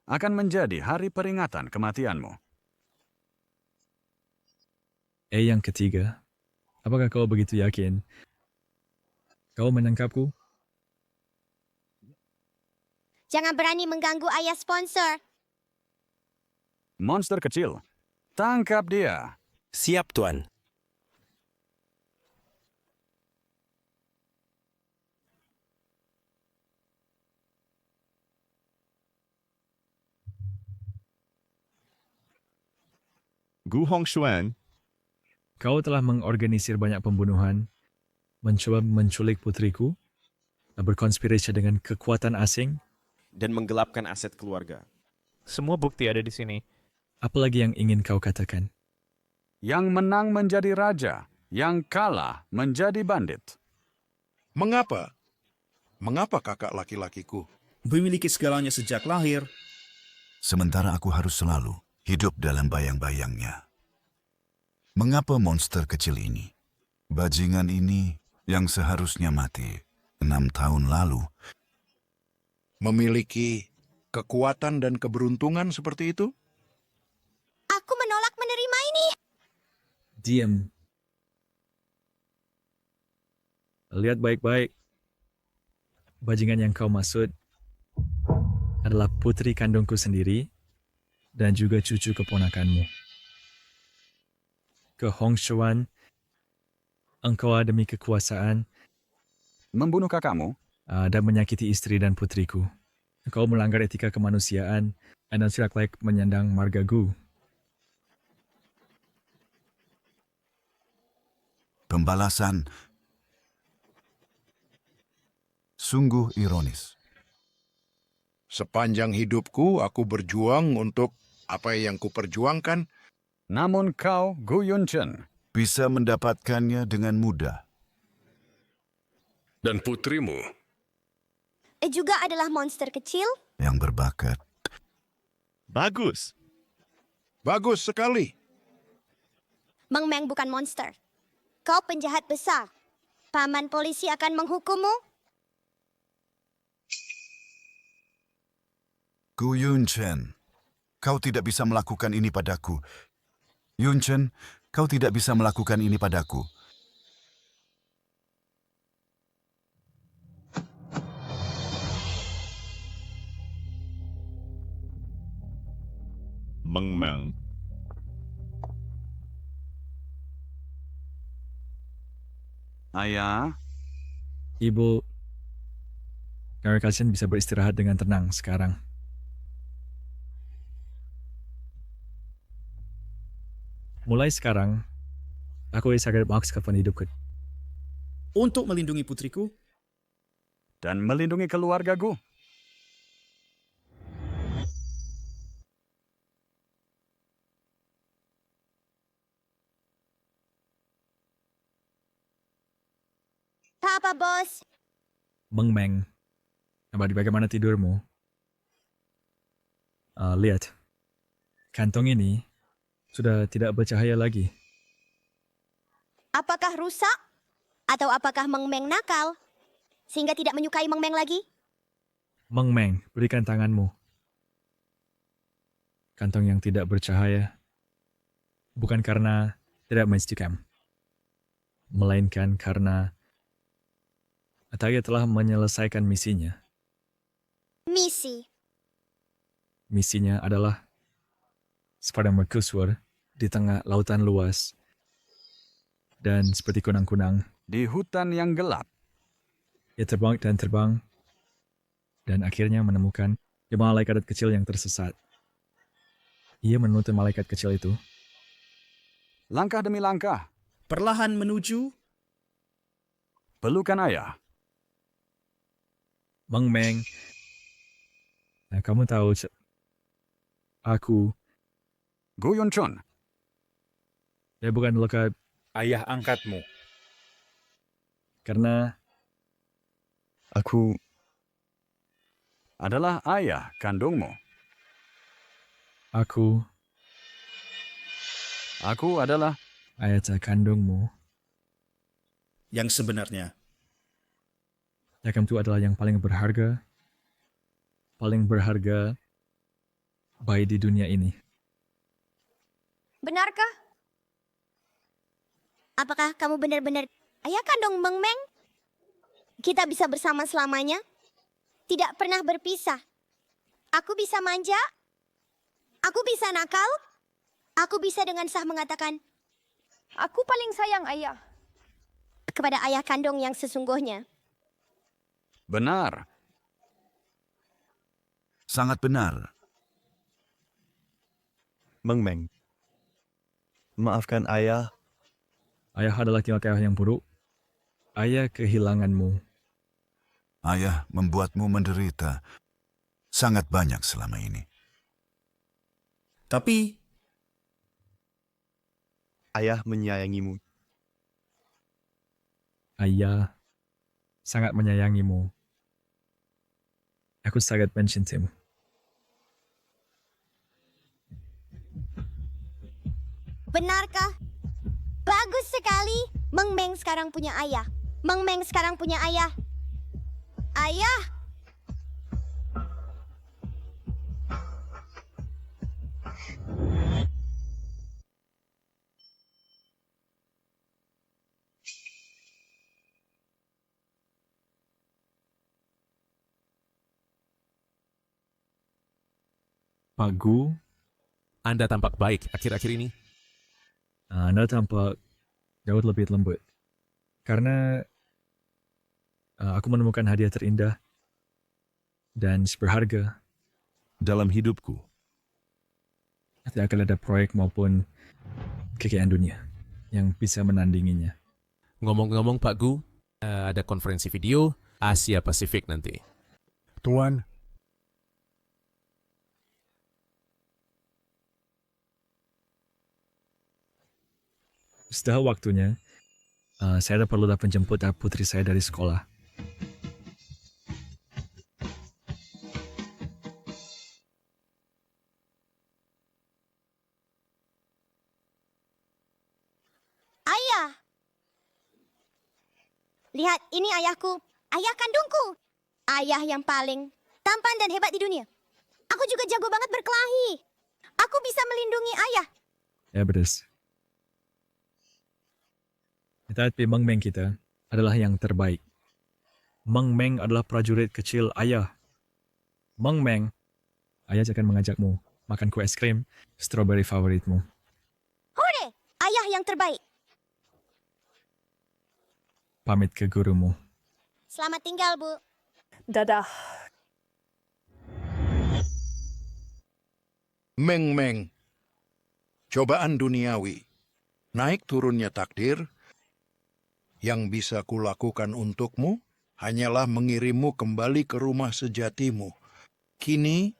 akan menjadi hari peringatan kematianmu. Yang ketiga, apakah kau begitu yakin? Kau menangkapku? Jangan berani mengganggu ayah sponsor. Monster kecil, tangkap dia. Siap, Tuan. Gu Hongshuan, kau telah mengorganisir banyak pembunuhan, mencoba menculik putriku, berkonspirasi dengan kekuatan asing, dan menggelapkan aset keluarga. Semua bukti ada di sini. Apalagi yang ingin kau katakan? Yang menang menjadi raja, yang kalah menjadi bandit. Mengapa? Mengapa kakak laki-lakiku memiliki segalanya sejak lahir, sementara aku harus selalu hidup dalam bayang-bayangnya? Mengapa monster kecil ini, bajingan ini yang seharusnya mati 6 tahun lalu, memiliki kekuatan dan keberuntungan seperti itu? Aku menolak menerima ini. Diam. Lihat baik-baik. Bajingan yang kau maksud adalah putri kandungku sendiri dan juga cucu keponakanmu. Ke Hongshuan, engkau demi kekuasaan membunuh kakakmu dan menyakiti istri dan putriku. Engkau melanggar etika kemanusiaan dan tidak layak menyandang marga Gu. Pembalasan sungguh ironis. Sepanjang hidupku aku berjuang untuk apa yang kuperjuangkan. Namun kau, Gu Yunchen, bisa mendapatkannya dengan mudah. Dan putrimu Juga adalah monster kecil yang berbakat. Bagus. Bagus sekali. Meng Meng bukan monster. Kau penjahat besar. Paman polisi akan menghukummu. Gu Yunchen, kau tidak bisa melakukan ini padaku. Yunchen, kau tidak bisa melakukan ini padaku. Meng Meng. Ayah. Ibu, kalian bisa beristirahat dengan tenang sekarang. Mulai sekarang, aku akan mengaktifkan hidupku. Untuk melindungi putriku dan melindungi keluargaku. Apa, bos? Meng Meng, bagaimana tidurmu? Lihat, kantong ini sudah tidak bercahaya lagi. Apakah rusak? Atau apakah Meng Meng nakal? Sehingga tidak menyukai Meng Meng lagi? Meng Meng, berikan tanganmu. Kantong yang tidak bercahaya Bukan karena tidak mensetujukan, melainkan karena Atalia telah menyelesaikan misinya. Misi. Misinya adalah sepadang mercusuar di tengah lautan luas dan seperti kunang-kunang. Di hutan yang gelap. Ia terbang dan akhirnya menemukan malaikat kecil yang tersesat. Ia menuntun malaikat kecil itu. Langkah demi langkah. Perlahan menuju pelukan ayah. Meng Meng. Nah, kamu tahu, aku. Gu Yunchun. Dia bukan luka ayah angkatmu. Karena aku adalah ayah kandungmu. Aku adalah ayah kandungmu. Yang sebenarnya. Ya, kamu itu adalah yang paling berharga bayi di dunia ini. Benarkah? Apakah kamu benar-benar ayah kandung Meng Meng? Kita bisa bersama selamanya? Tidak pernah berpisah. Aku bisa manja? Aku bisa nakal? Aku bisa dengan sah mengatakan, Aku paling sayang ayah. Kepada ayah kandung yang sesungguhnya. Benar. Sangat benar. Meng Meng, maafkan ayah. Ayah adalah ayah yang buruk. Ayah kehilanganmu. Ayah membuatmu menderita sangat banyak selama ini. Tapi ayah menyayangimu. Ayah sangat menyayangimu. Aku sangat mencintaimu. Benarkah? Bagus sekali. Meng Meng sekarang punya ayah. Meng Meng sekarang punya ayah. Ayah! Pak Gu, Anda tampak baik akhir-akhir ini. Anda tampak jauh lebih lembut. Karena aku menemukan hadiah terindah dan berharga dalam hidupku. Tidak akan ada proyek maupun kekayaan dunia yang bisa menandinginya. Ngomong-ngomong Pak Gu, ada konferensi video Asia Pasifik nanti. Tuan, sudah waktunya, saya perlu menjemput putri saya dari sekolah. Ayah! Lihat, ini ayahku. Ayah kandungku. Ayah yang paling tampan dan hebat di dunia. Aku juga jago banget berkelahi. Aku bisa melindungi ayah. Ya, beres. Tetapi Meng Meng kita adalah yang terbaik. Meng Meng adalah prajurit kecil ayah. Meng Meng, ayah akan mengajakmu makan kue es krim strawberry favoritmu. Hore! Ayah yang terbaik. Pamit ke gurumu. Selamat tinggal, Bu. Dadah. Meng Meng, cobaan duniawi, naik turunnya takdir, yang bisa kulakukan untukmu hanyalah mengirimmu kembali ke rumah sejatimu. Kini,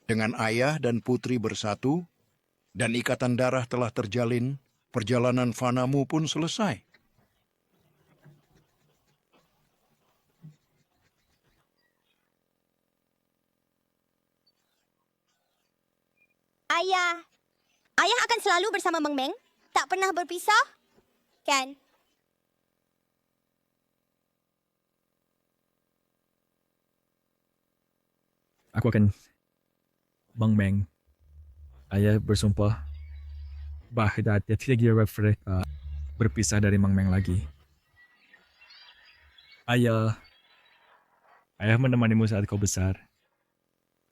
dengan ayah dan putri bersatu, dan ikatan darah telah terjalin, perjalanan fanamu pun selesai. Ayah. Ayah akan selalu bersama Meng Meng. Tak pernah berpisah. Kan? Aku akan Meng Meng. Ayah bersumpah Bahdat dia tidak kira berpisah dari Mang Meng lagi. Ayah menemanimu saat kau besar.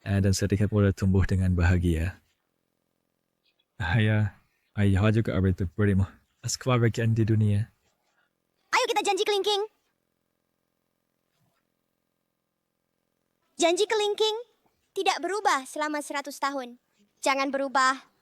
Dan sedikit mulai tumbuh dengan bahagia. Ayah juga berimu kebahagiaan di dunia. Ayo kita janji kelingking. Janji kelingking tidak berubah selama 100 tahun. Jangan berubah.